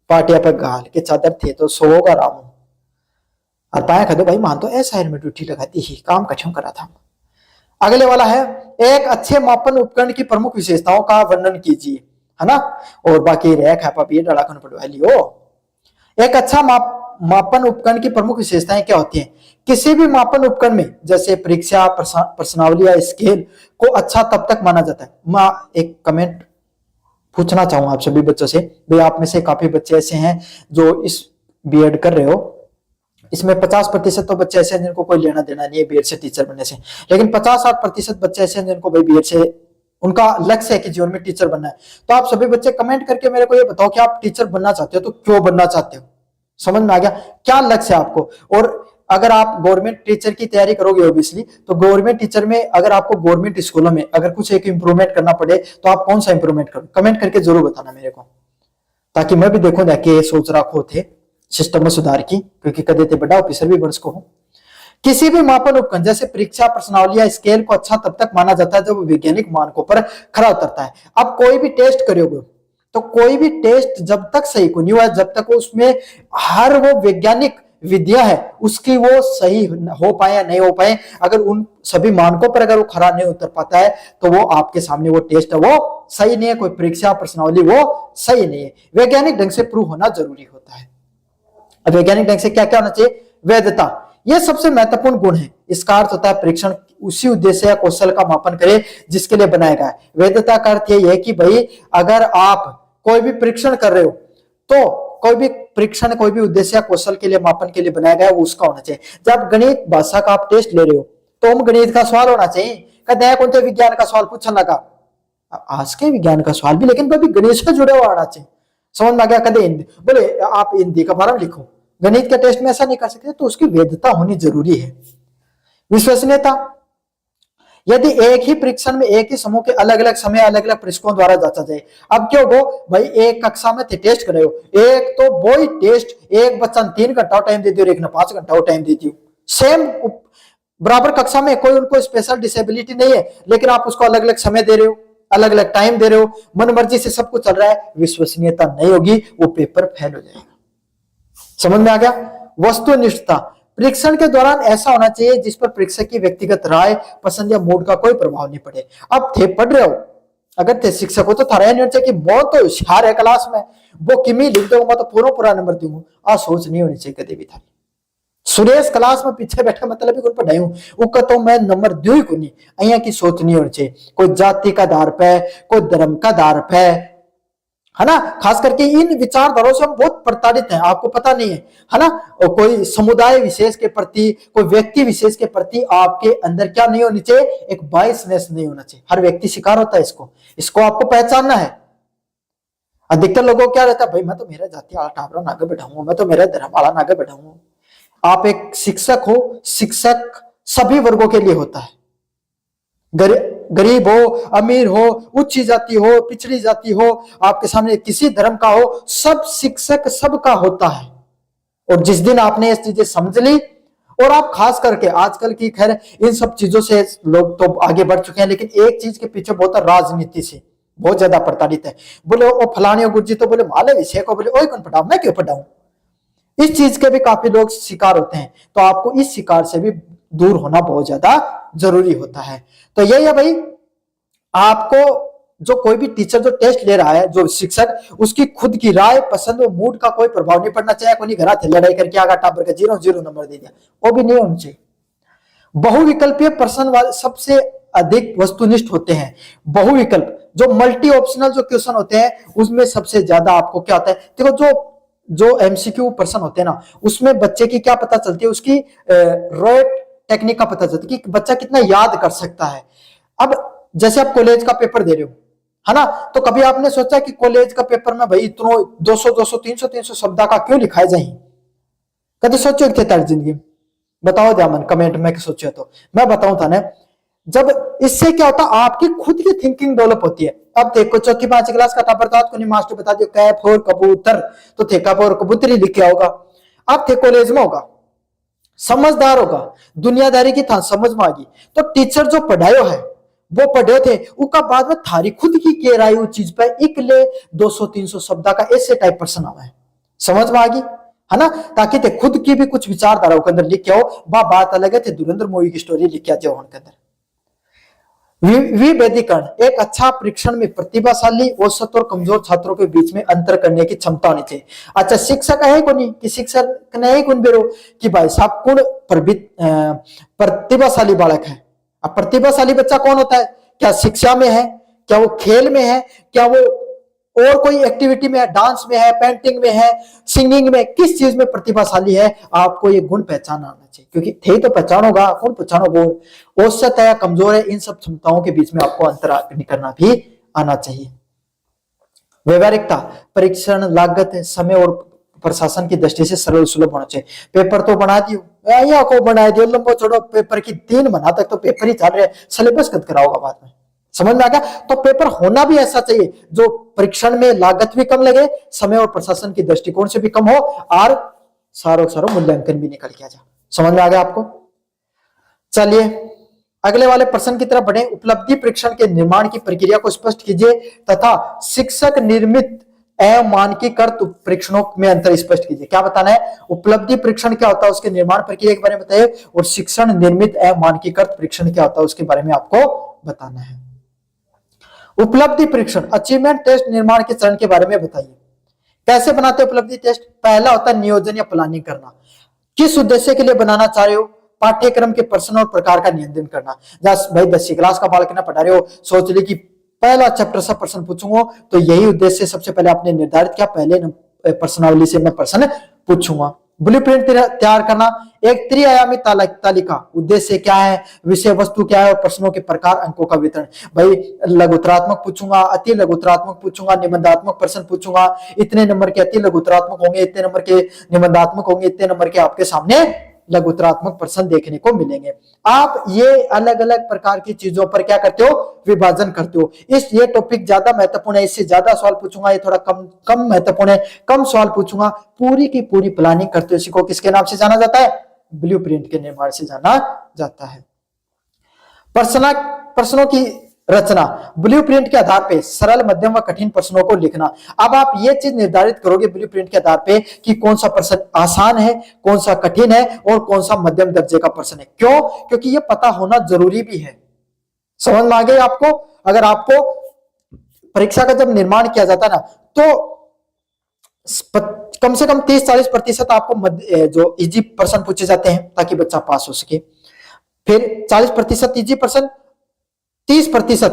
पार्टिया पर गाल के चादर थे तो सोओगा राम। और पाया खदो भाई मान तो ऐसा में ड्यूटी लगाती ही काम कठिन करा था। अगले वाला है एक अच्छे मापन उपकरण की प्रमुख विशेषताओं का वर्णन कीजिए, है ना। और बाकी रैक है पापी डाला पढ़वा लियो। एक अच्छा मापन उपकरण की प्रमुख विशेषताएं क्या होती हैं? किसी भी मापन उपकरण में जैसे परीक्षा, प्रश्नावली या स्केल को अच्छा तब तक माना जाता है। मैं एक कमेंट पूछना चाहूंगा आप सभी बच्चों से, भाई आप में से काफी बच्चे ऐसे हैं जो इस बीएड कर रहे हो, इसमें 50% तो बच्चे ऐसे हैं जिनको कोई लेना देना नहीं है बीएड से टीचर बनने से, लेकिन 50-60% बच्चे ऐसे हैं जिनको भाई बीएड से उनका लक्ष्य है कि जीवन में टीचर बनना है। तो आप सभी बच्चे कमेंट करके मेरे को ये बताओ कि आप टीचर बनना चाहते हो तो क्यों बनना चाहते हो? समझ में आ गया क्या लक्ष्य है आपको? और अगर आप गवर्नमेंट टीचर की तैयारी करोगे ओबियसली, तो गवर्नमेंट टीचर में अगर आपको गवर्नमेंट स्कूलों में अगर कुछ एक इंप्रूवमेंट करना पड़े तो आप कौन सा इंप्रूवमेंट करो? कमेंट करके जरूर बताना मेरे को, ताकि मैं भी देखूं कि सोच रखो थे सिस्टम में सुधार की, क्योंकि कदे थे बड़ा ऑफिसर भी बन सको हो। किसी भी मापन उपकरण जैसे परीक्षा, प्रश्नावली या स्केल को अच्छा तब तक माना जाता है जब वैज्ञानिक मानकों पर खरा उतरता है। अब कोई भी टेस्ट करोगे तो कोई भी टेस्ट जब तक सही को नहीं हुआ, जब तक उसमें हर वो वैज्ञानिक विद्या है उसकी वो सही हो पाए या नहीं हो पाए, अगर उन सभी मानकों पर अगर वो खरा नहीं उतर पाता है तो वो आपके सामने वो टेस्ट है वो सही नहीं है, कोई परीक्षा प्रश्नावली वो सही नहीं है। वैज्ञानिक ढंग से प्रूव होना जरूरी होता है। वैज्ञानिक ढंग से क्या क्या होना चाहिए? वैधता, यह सबसे महत्वपूर्ण गुण है। इसका अर्थ होता है परीक्षण उसी उद्देश्य या कौशल का मापन करे जिसके लिए बनाया गया है। वैधता का अर्थ यह है कि भाई अगर आप कोई भी परीक्षण कर रहे हो तो कोई भी परीक्षण कोई भी उद्देश्य या कौशल के लिए मापन के लिए बनाया गया है वो उसका होना चाहिए। जब गणित भाषा का आप टेस्ट ले रहे हो तो हम गणित का सवाल होना चाहिए, कहते कौन से विज्ञान का सवाल पूछने लगा, आज के विज्ञान का सवाल भी लेकिन कभी गणित से जुड़े हुआ आना चाहिए। समझ में आ गया? कदे हिंदी बोले आप हिंदी का बारे में लिखो, गणित के टेस्ट में ऐसा नहीं कर सकते, तो उसकी वैधता होनी जरूरी है। विश्वसनीयता, यदि एक ही परीक्षण में एक ही समूह के अलग अलग समय अलग अलग परीक्षकों द्वारा जांचा जाए। अब क्यों गो भाई एक कक्षा में टेस्ट कर रहे हो, एक तो वही टेस्ट एक बच्चा 3 घंटा टाइम दे दियो और एक ने 5 घंटा टाइम दे दियो, सेम बराबर कक्षा में, कोई उनको स्पेशल डिसेबिलिटी नहीं है, लेकिन आप उसको अलग अलग समय दे रहे हो, अलग अलग टाइम दे रहे हो, मन मर्जी से सब कुछ चल रहा है, विश्वसनीयता नहीं होगी, वो पेपर फेल हो जाएगा। समझ में आ गया? वस्तुनिष्ठता, परीक्षण के दौरान ऐसा होना चाहिए जिस पर परीक्षक की व्यक्तिगत राय, पसंद या मूड का कोई प्रभाव नहीं पड़े। अब थे पढ़ रहे हो, अगर थे शिक्षक हो तो थारा नहीं होना चाहिए कि बहुत तो होशियार है क्लास में, वो किमी लिख दूंगा तो पूरा नंबर दूंगा, आ सोच नहीं होनी चाहिए कभी भी थारी। सुरेश क्लास में पीछे बैठा मतलब ही पढ़ाई हूं उसका तो मैं नंबर दू ही को नहीं, अहिया की सोच नहीं होनी चाहिए कोई जाति का आधार पे, कोई धर्म का आधार पे, है ना। खास करके इन विचारधाराओं से हम बहुत प्रताड़ित हैं, आपको पता नहीं है ना। और कोई समुदाय विशेष के प्रति, कोई व्यक्ति विशेष के प्रति आपके अंदर क्या नहीं होनी चाहिए, एक बायसनेस नहीं होना चाहिए। हर व्यक्ति शिकार होता है इसको आपको पहचानना है। अधिकतर लोगों को क्या रहता है, भाई मैं तो मेरा जाति वाला टाबरा आगे बैठाऊंगा, मैं तो मेरा धर्म वाला आगे बैठाऊंगा। आप एक शिक्षक हो, शिक्षक सभी वर्गों के लिए होता है। गरीब हो, अमीर हो, उच्च जाति हो, पिछड़ी जाति हो, आपके सामने किसी धर्म का हो, सब शिक्षक सबका होता है। और जिस दिन आपने ये चीजें समझ ली, और आप खास करके आजकल की, खैर इन सब चीजों से लोग तो आगे बढ़ चुके हैं, लेकिन एक चीज के पीछे बहुत राजनीति से बहुत ज्यादा प्रताड़ित है। बोले वो फलाने गुरुजी तो बोले माले विषय को, बोले ओए कौन पढ़ाऊं, मैं क्यों पढ़ाऊं। इस चीज के भी काफी लोग शिकार होते हैं। तो आपको इस शिकार से भी दूर होना बहुत ज्यादा जरूरी होता है। तो यही है भाई, आपको जो कोई भी टीचर जो टेस्ट ले रहा है, जो शिक्षक, उसकी खुद की राय, पसंद और मूड का कोई प्रभाव नहीं पड़ना चाहिए। कोई घर थे लड़ाई करके आगा टाबर का 0-0 नंबर दे दिया, वो भी नहीं होना चाहिए। बहुविकल्पीय प्रश्न वाले सबसे अधिक वस्तुनिष्ठ होते हैं। बहुविकल्प जो मल्टी ऑप्शनल जो क्वेश्चन होते हैं, उसमें सबसे ज्यादा आपको क्या होता है, देखो जो एमसीक्यू प्रश्न होते हैं ना, उसमें बच्चे की क्या पता चलती है, उसकी रोट टेक्निक का पता चलता है कि बच्चा कितना याद कर सकता है। अब जैसे आप कॉलेज का पेपर दे रहे हो, है ना, तो कभी आपने सोचा कि कॉलेज का पेपर में भाई इतना 200 300 शब्द का क्यों लिखाए जाए, कभी सोचो थे तारी जिंदगी में? बताओ जामन कमेंट में सोचे तो मैं बताऊं था ना। जब इससे क्या होता, आपकी खुद की थिंकिंग डेवलप होती है। अब देखो चौथी 5 क्लास का टापर को नहीं मास्टर बता दियो कैप और कबूतर, तो थे कैप और कबूतर ही लिखा होगा। आप थे कॉलेज में होगा, समझदार होगा, दुनियादारी की था समझ में आ गई, तो टीचर जो पढ़ायो है वो पढ़े थे, उसका बाद में थारी खुद की कह रही उस चीज पे इकले 200-300 शब्द का ऐसे टाइप प्रश्न आवा है, समझ में आ गई, है ना। ताकि ते खुद की भी कुछ विचारधाराओं के अंदर लिख के आओ। बात अलग है, थे धुरंधर मूवी की स्टोरी लिख के जाओ उनके अंदर। विभेदीकरण एक अच्छा परीक्षण में प्रतिभाशाली, औसत और कमजोर छात्रों के बीच में अंतर करने की क्षमता होनी चाहिए। अच्छा शिक्षक है को नहीं कि शिक्षक नहीं कौन बेरो कि भाई साहब कौन प्रतिभाशाली बालक है। अब प्रतिभाशाली बच्चा कौन होता है, क्या शिक्षा में है, क्या वो खेल में है, क्या वो और कोई एक्टिविटी में है, डांस में है, पेंटिंग में है, सिंगिंग में, किस चीज में प्रतिभाशाली है, आपको ये गुण पहचान आना चाहिए। क्योंकि थे तो पहचानोगा, कौन पहचानोगा, औसत है या कमजोर है, इन सब क्षमताओं के बीच में आपको अंतर करना भी आना चाहिए। व्यवहारिकता परीक्षण लागत समय और प्रशासन की दृष्टि से सरल सुलभ होना चाहिए। पेपर तो बना दियो या को बना दियो, लंबो छोड़ो पेपर की 3 महीना तक तो पेपर ही चल रहे, सिलेबस कद कराओगा बाद में, समझ में आ गया। तो पेपर होना भी ऐसा चाहिए जो परीक्षण में लागत भी कम लगे, समय और प्रशासन की दृष्टिकोण से भी कम हो, और सारो मूल्यांकन भी निकल के आ जाए। समझ में आ गया आपको। चलिए अगले वाले प्रश्न की तरफ बढ़े। उपलब्धि परीक्षण के निर्माण की प्रक्रिया को स्पष्ट कीजिए तथा शिक्षक निर्मित एवं मानकीकृत परीक्षणों में अंतर स्पष्ट कीजिए। क्या बताना है, उपलब्धि परीक्षण क्या होता है, उसके निर्माण प्रक्रिया के बारे में बताइए, और शिक्षण निर्मित एवं मानकीकृत परीक्षण क्या होता है उसके बारे में आपको बताना है। उपलब्धि परीक्षण अचीवमेंट टेस्ट निर्माण के चरण के बारे में बताइए। कैसे बनाते हैं उपलब्धि टेस्ट? पहला होता है नियोजन या प्लानिंग करना, किस उद्देश्य के लिए बनाना चाह रहे हो, पाठ्यक्रम के प्रश्न और प्रकार का नियंत्रण करना। जैसे भाई 10वीं क्लास का बालक ना पढ़ा रहे हो, सोच ली कि पहला चैप्टर से प्रश्न पूछूंगा, तो यही उद्देश्य सबसे पहले आपने निर्धारित किया, पहले प्रश्नावली से मैं प्रश्न पूछूंगा। ब्लूप्रिंट तैयार करना, एक त्रिआयामी तालिका, उद्देश्य क्या है, विषय वस्तु क्या है और प्रश्नों के प्रकार, अंकों का वितरण। भाई लघुतरात्मक पूछूंगा, अति लघुतरात्मक पूछूंगा, निबंधात्मक प्रश्न पूछूंगा, इतने नंबर के अति लघुतरात्मक होंगे, इतने नंबर के निबंधात्मक होंगे, इतने नंबर के आपके सामने लघुतरात्मक प्रश्न देखने को मिलेंगे। आप ये अलग अलग प्रकार की चीजों पर क्या करते हो, विभाजन करते हो। ये टॉपिक ज्यादा महत्वपूर्ण है, इससे ज्यादा सवाल पूछूंगा, ये थोड़ा कम महत्वपूर्ण है, कम सवाल पूछूंगा। पूरी की पूरी प्लानिंग करते हो। इसी को किसके नाम से जाना जाता है? ब्लूप्रिंट के निर्माण से जाना जाता है। प्रश्नों की रचना, ब्लूप्रिंट के आधार पे सरल, मध्यम व कठिन प्रश्नों को लिखना। अब आप ये चीज निर्धारित करोगे ब्लूप्रिंट के आधार पे कि कौन सा प्रश्न आसान है, कौन सा कठिन है और कौन सा मध्यम दर्जे का प्रश्न है। क्यों? क्योंकि ये पता होना जरूरी भी है। समझ में आ गई आपको? अगर आपको परीक्षा का जब निर्माण किया जाता है ना, तो कम से कम 30-40% आपको जो इजी प्रश्न पूछे जाते हैं ताकि बच्चा पास हो सके। फिर 40% इजी प्रश्न, 30%,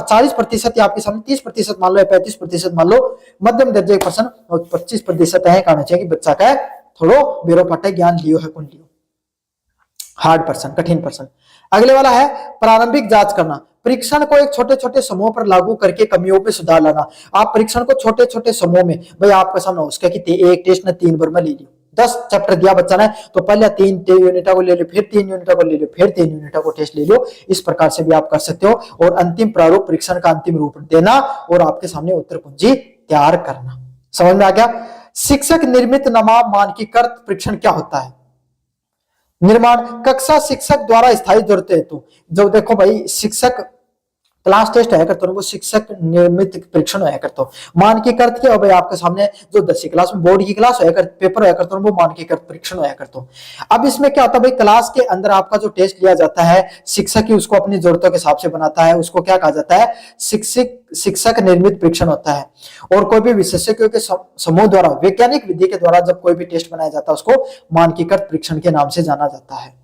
40% या आपके सामने 30% मान लो या 35% मान लो मध्यम दर्जे के प्रश्न, और 25% है कहना चाहिए कि बच्चा का थोड़ो बेरो पट्टे ज्ञान लियो है कौन लियो, हार्ड पर्सन, कठिन पर्सन। अगले वाला है प्रारंभिक जांच करना। परीक्षण को एक छोटे छोटे समूह पर लागू करके कमियों पे सुधार लाना। आप परीक्षण को छोटे छोटे समूह में, भाई आपका सामने उसका कि एक टेस्ट ने 3 बार में ले लियो, 10 चैप्टर दिया बच्चा ने तो पहले 3 यूनिटों को ले लो, फिर 3 यूनिटों को ले लो, फिर 3 यूनिटों को टेस्ट ले लो। इस प्रकार से भी आप कर सकते हो। और अंतिम प्रारूप परीक्षण का अंतिम रूप देना और आपके सामने उत्तर कुंजी तैयार करना। समझ में आ गया? शिक्षक निर्मित नमूना मानकीकृत परीक्षण क्या होता है? निर्माण कक्षा शिक्षक द्वारा स्थायी जरूरत हेतु, जो देखो भाई शिक्षक क्लास टेस्ट है करते हो वो शिक्षक निर्मित परीक्षण होया करते हो। मानकीकृत क्या हो भाई आपके सामने जो 10वीं क्लास में बोर्ड की क्लास होया कर पेपर होया करते हो वो मानकीकृत परीक्षण होया करते हो। अब इसमें क्या होता है भाई, क्लास के अंदर आपका जो टेस्ट लिया जाता है शिक्षक ही उसको अपनी जरूरतों के हिसाब से बनाता है, उसको क्या कहा जाता है? शिक्षक निर्मित परीक्षण होता है। और कोई भी विशेषज्ञों के समूह द्वारा वैज्ञानिक विधि के द्वारा जब कोई भी टेस्ट बनाया जाता है उसको मानकीकृत परीक्षण के नाम से जाना जाता है।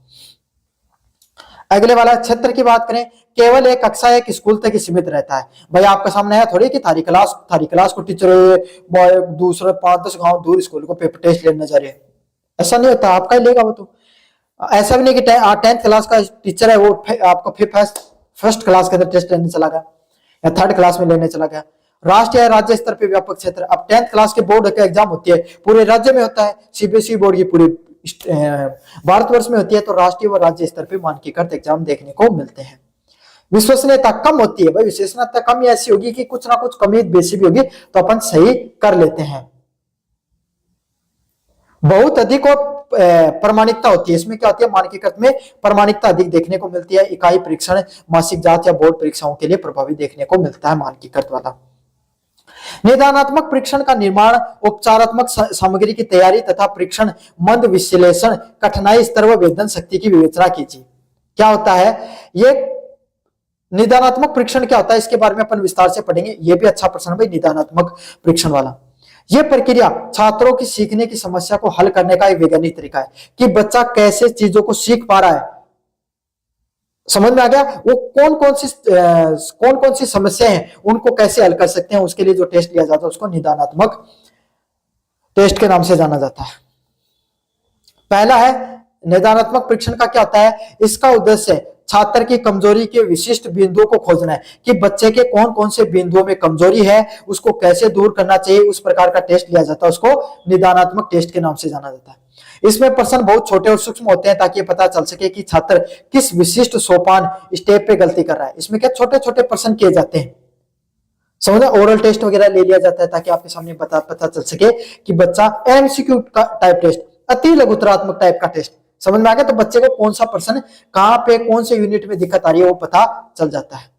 अगले वाला क्षेत्र की बात करें, केवल एक कक्षा एक स्कूल तक ही सीमित रहता है। भाई आपके सामने है थोड़ी कि थारी क्लास को टीचर दूसरे 5-10 गांव दूर स्कूल को पेपर टेस्ट लेने जा रहे हैं, ऐसा नहीं होता, आपका ही लेगा वो तो। ऐसा भी नहीं कि 10th क्लास का टीचर है वो आपको फर्स्ट क्लास के अंदर टेस्ट लेने चला गया या 3rd क्लास में लेने चला गया। राष्ट्रीय या राज्य स्तर पे व्यापक क्षेत्र, अब 10th क्लास के बोर्ड का एग्जाम होती है पूरे राज्य में होता है, सीबीएसई बोर्ड की पूरी भारतवर्ष में होती है, तो राष्ट्रीय व राज्य स्तर पे मानकीकृत एग्जाम देखने को मिलते हैं। विश्वसनीयता कम होती है भाई, विश्वसनीयता कम ऐसी होगी कि कुछ ना कुछ कमी बेसी भी होगी तो अपन सही कर लेते हैं। बहुत अधिक और प्रमाणिकता होती है, इसमें क्या होती है मानकीकृत में प्रमाणिकता अधिक देखने को मिलती है। इकाई परीक्षण, मासिक जांच या बोर्ड परीक्षाओं के लिए प्रभावी देखने को मिलता है मानकीकृत वाला। निदानात्मक परीक्षण का निर्माण, उपचारात्मक सामग्री की तैयारी तथा परीक्षण मंद विश्लेषण, कठिनाई स्तर व वेदन शक्ति की विवेचना कीजिए। क्या होता है ये निदानात्मक परीक्षण? क्या होता है इसके बारे में अपन विस्तार से पढ़ेंगे, ये भी अच्छा प्रश्न है भाई निदानात्मक परीक्षण वाला। यह प्रक्रिया छात्रों की सीखने की समस्या को हल करने का एक वैज्ञानिक तरीका है कि बच्चा कैसे चीजों को सीख पा रहा है। समझ में आ गया? वो कौन कौन सी समस्या है उनको कैसे हल कर सकते हैं, उसके लिए जो टेस्ट लिया जाता है उसको निदानात्मक टेस्ट के नाम से जाना जाता है। पहला है निदानात्मक परीक्षण का क्या होता है, इसका उद्देश्य छात्र की कमजोरी के विशिष्ट बिंदुओं को खोजना है कि बच्चे के कौन कौन से बिंदुओं में कमजोरी है, उसको कैसे दूर करना चाहिए, उस प्रकार का टेस्ट लिया जाता है, उसको निदानात्मक टेस्ट के नाम से जाना जाता है। इसमें प्रश्न बहुत छोटे और सूक्ष्म होते हैं ताकि पता चल सके कि छात्र किस विशिष्ट सोपान स्टेप पे गलती कर रहा है। इसमें क्या छोटे छोटे प्रश्न किए जाते हैं, समझे, ओरल टेस्ट वगैरह ले लिया जाता है ताकि आपके सामने पता चल सके कि बच्चा एमसीक्यू का टाइप टेस्ट, अति लघुतरात्मक टाइप का टेस्ट, समझ में आ गया? तो बच्चे को कौन सा प्रश्न कहां पे कौन से यूनिट में दिक्कत आ रही है वो पता चल जाता है।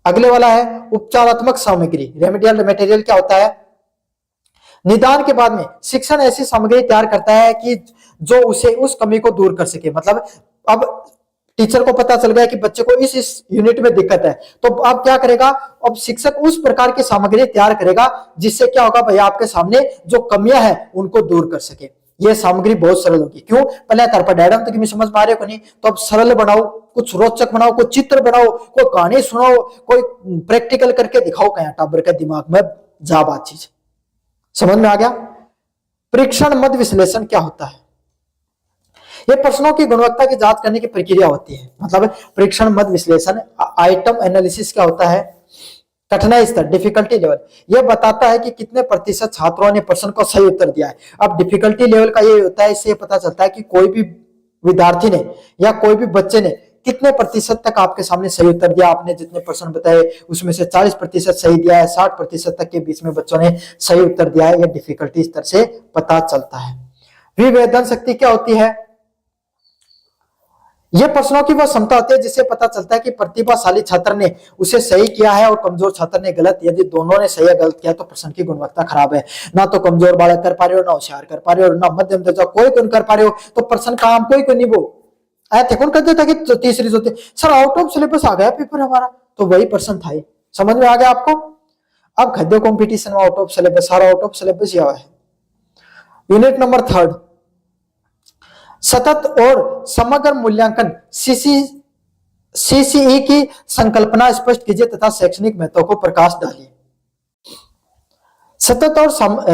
अगले वाला है उपचारात्मक सामग्री, रेमेडियल मटेरियल। क्या होता है, निदान के बाद में शिक्षण ऐसी सामग्री तैयार करता है कि जो उसे उस कमी को दूर कर सके। मतलब अब टीचर को पता चल गया कि बच्चे को इस यूनिट में दिक्कत है, तो अब क्या करेगा, अब शिक्षक उस प्रकार की सामग्री तैयार करेगा जिससे क्या होगा भैया आपके सामने जो कमियां हैं उनको दूर कर सके। ये सामग्री बहुत सरल होगी। क्यों? पहले तर पर डायग्राम तो कि समझ पा रहे हो नहीं, तो अब सरल बनाओ, कुछ रोचक बनाओ, कोई चित्र बनाओ, कोई कहानी सुनाओ, कोई प्रैक्टिकल करके दिखाओ, कहीं टाबर के दिमाग में जा बात चीज। समझ में आ गया? परीक्षण मद विश्लेषण क्या होता है, ये प्रश्नों की गुणवत्ता की जांच करने की प्रक्रिया होती है। मतलब परीक्षण मद विश्लेषण, आइटम एनालिसिस क्या होता है, कठिनाई स्तर डिफिकल्टी लेवल, यह बताता है कि कितने प्रतिशत छात्रों ने प्रश्न को सही उत्तर दिया है। अब डिफिकल्टी लेवल का ये होता है, इससे पता चलता है कि कोई भी विद्यार्थी ने या कोई भी बच्चे ने कितने प्रतिशत तक आपके सामने सही उत्तर दिया। आपने जितने प्रश्न बताए उसमें से 40% सही दिया है, 60% तक के बीच में बच्चों ने सही उत्तर दिया है, यह डिफिकल्टी स्तर से पता चलता है। विवेदन शक्ति क्या होती है, यह प्रश्नों की वह क्षमता होती है जिससे पता चलता है कि प्रतिभाशाली छात्र ने उसे सही किया है और कमजोर छात्र ने गलत। यदि दोनों ने सही या गलत किया तो प्रश्न की गुणवत्ता खराब है। ना तो कमजोर बालक कर पा रहे हो, ना होशियार कर पा रहे हो, ना मध्यम दर्जा कोई कर पा रहे हो, तो प्रश्न काम कोई नहीं। वो ऐसे कौन कर देता कि तीसरी होती सर आउट ऑफ सिलेबस आ गया पेपर हमारा, तो वही प्रश्न था। समझ में आ गया आपको? अब खद्य कॉम्पिटिशन में आउट ऑफ सिलेबस, सारा आउट ऑफ सिलेबस ही आया है। यूनिट नंबर 3, सतत और समग्र मूल्यांकन सीसीई की संकल्पना स्पष्ट कीजिए तथा शैक्षणिक महत्व को प्रकाश डालिए। सतत और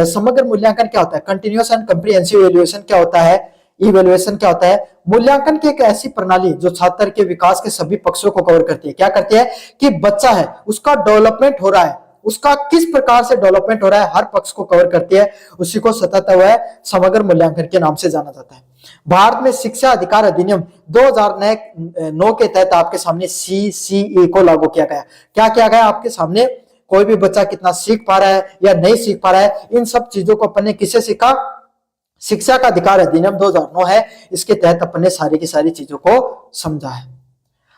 समग्र मूल्यांकन क्या होता है? कंटिन्यूअस एंड कम्प्रिहेंसिव इवैल्यूएशन क्या होता है? इवैल्यूएशन क्या होता है? मूल्यांकन की एक ऐसी प्रणाली जो छात्र के विकास के सभी पक्षों को कवर करती है। क्या करती है? कि बच्चा है उसका डेवलपमेंट हो रहा है, उसका किस प्रकार से डेवलपमेंट हो रहा है, हर पक्ष को कवर करती है, उसी को सतत व समग्र मूल्यांकन के नाम से जाना जाता है। भारत में शिक्षा अधिकार अधिनियम 2009 के तहत आपके सामने सीसीई को लागू किया गया। क्या किया गया? आपके सामने कोई भी बच्चा कितना सीख पा रहा है या नहीं सीख पा रहा है, इन सब चीजों को अपन ने किससे सीखा? शिक्षा का अधिकार अधिनियम 2009 है, इसके तहत अपन ने सारी की सारी चीजों को समझा है।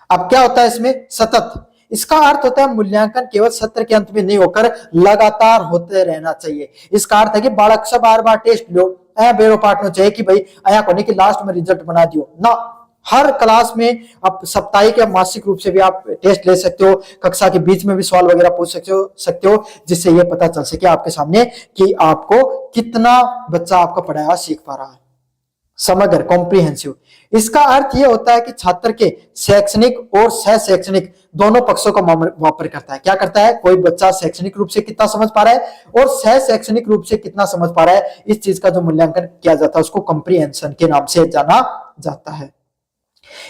अब क्या होता है इसमें? सतत, इसका अर्थ होता है मूल्यांकन केवल सत्र के अंत में नहीं होकर लगातार होते रहना चाहिए। इसका अर्थ है कि बालक से बार बार टेस्ट लो, बेरो पाटना चाहिए कि भाई आया कोने की लास्ट में रिजल्ट बना दियो ना। हर क्लास में आप साप्ताहिक या मासिक रूप से भी आप टेस्ट ले सकते हो, कक्षा के बीच में भी सवाल वगैरह पूछ सकते हो जिससे यह पता चल सके आपके सामने कि आपको कितना बच्चा आपका पढ़ाया सीख पा रहा है। समग्र, कॉम्प्रिहेंसिव, इसका अर्थ यह होता है कि छात्र के शैक्षणिक और सह शैक्षणिक दोनों पक्षों का मापन करता है। क्या करता है? कोई बच्चा शैक्षणिक रूप से कितना समझ पा रहा है और सह शैक्षणिक रूप से कितना समझ पा रहा है, इस चीज का जो मूल्यांकन किया जाता है उसको कॉम्प्रिहेंशन के नाम से जाना जाता है।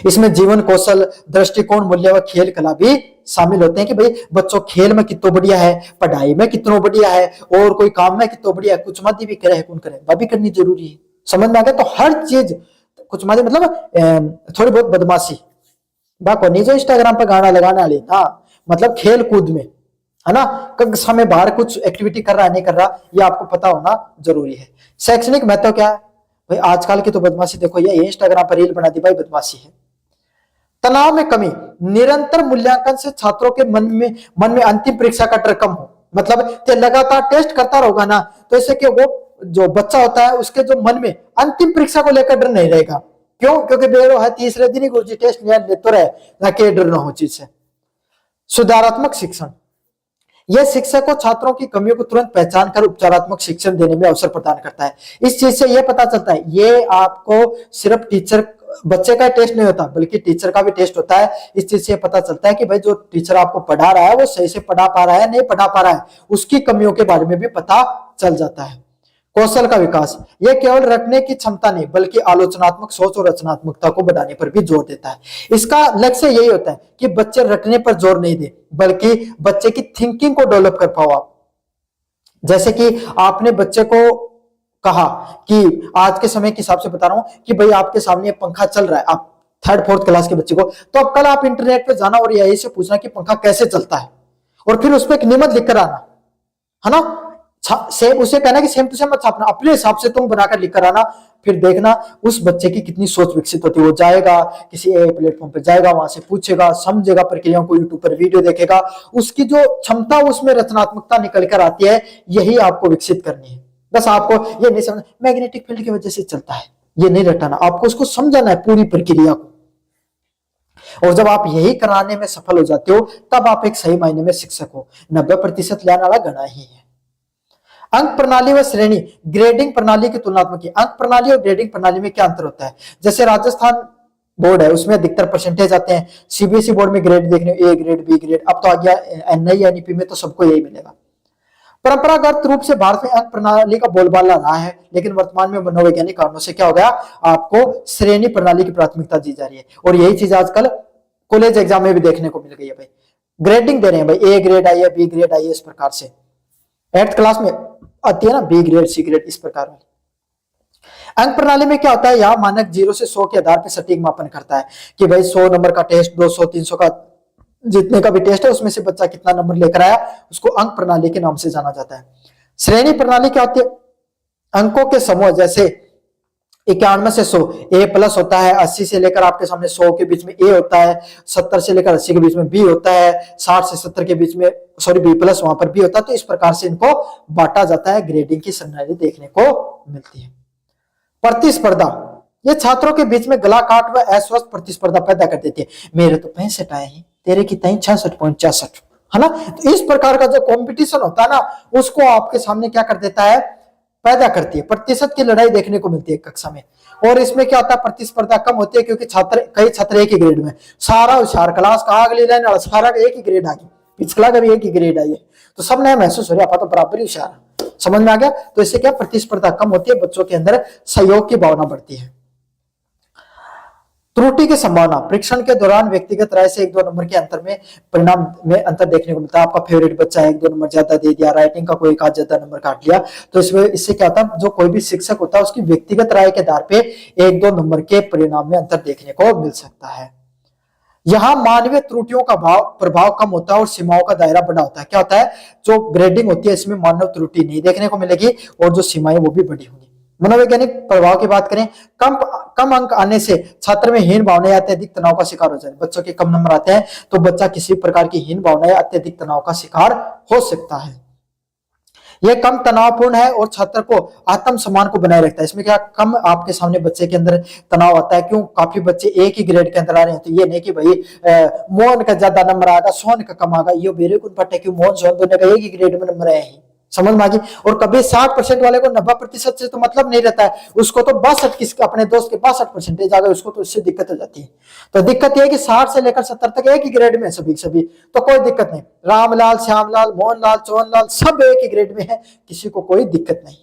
इसमें जीवन कौशल, दृष्टिकोण, मूल्य व खेल कला भी शामिल होते हैं कि भाई बच्चों खेल में कितना बढ़िया है, पढ़ाई में कितना बढ़िया है, और कोई काम में कितना बढ़िया है, कुछ मत भी करे कौन करे, वह भी करनी जरूरी है। समझ में आ गया? तो हर चीज कुछ मत मतलब थोड़ी बहुत बदमाशी बाको नहीं जो इंस्टाग्राम पर गाना लगाने वाले ना, मतलब खेल कूद में है ना, कक्षा में बाहर कुछ एक्टिविटी कर रहा है नहीं कर रहा, ये आपको पता होना जरूरी है। शैक्षणिक महत्व क्या है भाई? आजकल की तो बदमाशी देखो, ये इंस्टाग्राम पर रील बना दी भाई, बदमाशी है। तनाव में कमी, निरंतर मूल्यांकन से छात्रों के मन में अंतिम परीक्षा का डर कम हो। मतलब लगातार टेस्ट करता रहोगा ना, तो इससे कि वो जो बच्चा होता है उसके जो मन में अंतिम परीक्षा को लेकर डर नहीं रहेगा। क्यों? क्योंकि बेरो है तीसरे दिन ही गुरुजी टेस्ट ले तो रहे ना, कि डर ना हो चीज से। सुधारात्मक शिक्षण, यह शिक्षक को छात्रों की कमियों को तुरंत पहचान कर उपचारात्मक शिक्षण देने में अवसर प्रदान करता है। इस चीज से यह पता चलता है, ये आपको सिर्फ टीचर बच्चे का टेस्ट नहीं होता बल्कि टीचर का भी टेस्ट होता है। इस चीज से पता चलता है कि भाई जो टीचर आपको पढ़ा रहा है वो सही से पढ़ा पा रहा है नहीं पढ़ा पा रहा है, उसकी कमियों के बारे में भी पता चल जाता है। कौशल का विकास, यह केवल रटने की क्षमता नहीं बल्कि आलोचनात्मक सोच और रचनात्मकता को बढ़ाने पर भी जोर देता है। इसका लक्ष्य यही होता है कि बच्चे रटने पर जोर नहीं दे बल्कि बच्चे की थिंकिंग को डेवलप कर पाओ आप। जैसे कि आपने बच्चे को कहा कि आज के समय के हिसाब से बता रहा हूं कि भाई आपके सामने पंखा चल रहा है, आप थर्ड फोर्थ क्लास के बच्चे को, तो अब कल आप इंटरनेट पे जाना और यही से पूछना कि पंखा कैसे चलता है, और फिर उस पर एक निबंध लिख कर आना, है ना। सेम उसे कहना कि सेम टू सेम मत छापना, अपने हिसाब से तुम बनाकर लिख कर आना। फिर देखना उस बच्चे की कितनी सोच विकसित होती है। वो जाएगा किसी प्लेटफॉर्म पे, जाएगा वहां से पूछेगा, समझेगा प्रक्रियाओं को, यूट्यूब पर वीडियो देखेगा, उसकी जो क्षमता उसमें रचनात्मकता निकल कर आती है, यही आपको विकसित करनी है। बस आपको ये नहीं समझना मैग्नेटिक फील्ड की वजह से चलता है, ये नहीं रटाना, आपको उसको समझाना है पूरी प्रक्रिया को। और जब आप यही कराने में सफल हो जाते हो तब आप एक सही मायने में शिक्षक हो। 90% लेने वाला गणा ही है। अंक प्रणाली व श्रेणी, ग्रेडिंग प्रणाली की तुलनात्मक। अंक प्रणाली और ग्रेडिंग प्रणाली में क्या अंतर होता है? जैसे राजस्थान बोर्ड है उसमें अधिकतर परसेंटेज आते हैं, सीबीएसई बोर्ड में ग्रेड देखने, ए ग्रेड, बी ग्रेड, अब तो आ गया एनआई एनईपी में तो सबको यही मिलेगा। परंपरागत रूप से भारत में अंक प्रणाली का बोलबाला रहा है, लेकिन वर्तमान में मनोवैज्ञानिक कारणों से क्या हो गया, आपको श्रेणी प्रणाली की प्राथमिकता दी जा रही है। और यही चीज आजकल कॉलेज एग्जाम में भी देखने को मिल गई है। भाई ग्रेडिंग दे रहे हैं, भाई ए ग्रेड आई है, बी ग्रेड आई है, इस प्रकार से 8th क्लास में आती है ना, बी ग्रेड, सी ग्रेड, इस प्रकार। अंक प्रणाली में क्या होता है, यह मानक 0 से 100 के आधार पर सटीक मापन करता है कि भाई 100 नंबर का टेस्ट, 200, 300 का जितने का भी टेस्ट है उसमें से बच्चा कितना नंबर लेकर आया, उसको अंक प्रणाली के नाम से जाना जाता है। श्रेणी प्रणाली क्या होती है, अंकों के समूह, जैसे 91 से 100 ए प्लस होता है, 80 से लेकर आपके सामने 100 के बीच में ए होता है, 70 से लेकर 80 के बीच में बी होता है, 60 से 70 के बीच में बी प्लस वहां पर बी होता है। तो इस प्रकार से इनको बांटा जाता है, ग्रेडिंग की प्रणाली देखने को मिलती है। प्रतिस्पर्धा, ये छात्रों के बीच में गला काट व अस्वस्थ प्रतिस्पर्धा पैदा कर देती है। मेरे तो 65 आए हैं, तेरे कितने 66.66, है ना। तो इस प्रकार का जो कंपटीशन होता है ना, उसको आपके सामने क्या कर देता है, पैदा करती है। प्रतिशत की लड़ाई देखने को मिलती है कक्षा में। और इसमें क्या होता है, प्रतिस्पर्धा कम होती है क्योंकि कई छात्र एक ही ग्रेड में, सारा होशियार क्लास का अगली लाइन सारा एक ही ग्रेड आ गई, पिछला का भी एक ही ग्रेड आई है, तो सब नया महसूस हो रहा है, तो बराबर ही होशियार, समझ में आ गया। तो इससे क्या प्रतिस्पर्धा कम होती है, बच्चों के अंदर सहयोग की भावना बढ़ती है। त्रुटि की संभावना, परीक्षण के दौरान व्यक्तिगत राय से 1-2 नंबर के अंतर में परिणाम में अंतर देखने को मिलता है। आपका फेवरेट बच्चा 1-2 नंबर ज्यादा दे दिया, राइटिंग का कोई एक आध ज्यादा नंबर काट लिया, तो इससे क्या होता है, जो कोई भी शिक्षक होता है उसकी व्यक्तिगत राय के आधार पे 1-2 नंबर के परिणाम में अंतर देखने को मिल सकता है। यहाँ मानवीय त्रुटियों का प्रभाव कम होता है और सीमाओं का दायरा बड़ा होता है। क्या होता है, जो ग्रेडिंग होती है इसमें मानव त्रुटि नहीं देखने को मिलेगी और जो सीमाएं वो भी बड़ी होंगी। मनोवैज्ञानिक प्रभाव की बात करें, कम अंक आने से छात्र में हीन भावना या अत्यधिक तनाव का शिकार हो जाए। बच्चों के कम नंबर आते हैं तो बच्चा किसी प्रकार की हीन भावना या अत्यधिक तनाव का शिकार हो सकता है। यह कम तनावपूर्ण है और छात्र को आत्म सम्मान को बनाए रखता है। इसमें क्या कम आपके सामने बच्चे के अंदर तनाव आता है, क्यों, काफी बच्चे एक ही ग्रेड के अंदर आ रहे हैं, तो ये नहीं कि भाई मोहन का ज्यादा नंबर आएगा, सोहन का कम आएगा, ये वेरी गुड बट है कि मोहन सोहन दोनों का एक ही ग्रेड में नंबर आए हैं, समझ में आ गई। और कभी 60% वाले को 90% से तो मतलब नहीं रहता है, उसको तो 62 किस अपने दोस्त के 62% आ गए, उसको तो इससे दिक्कत हो जाती है। तो दिक्कत यह है कि 60 से लेकर 70 तक एक ही ग्रेड में है सभी, तो कोई दिक्कत नहीं। रामलाल, श्यामलाल, मोहनलाल, चौहनलाल सब एक ही ग्रेड में है, किसी को कोई दिक्कत नहीं।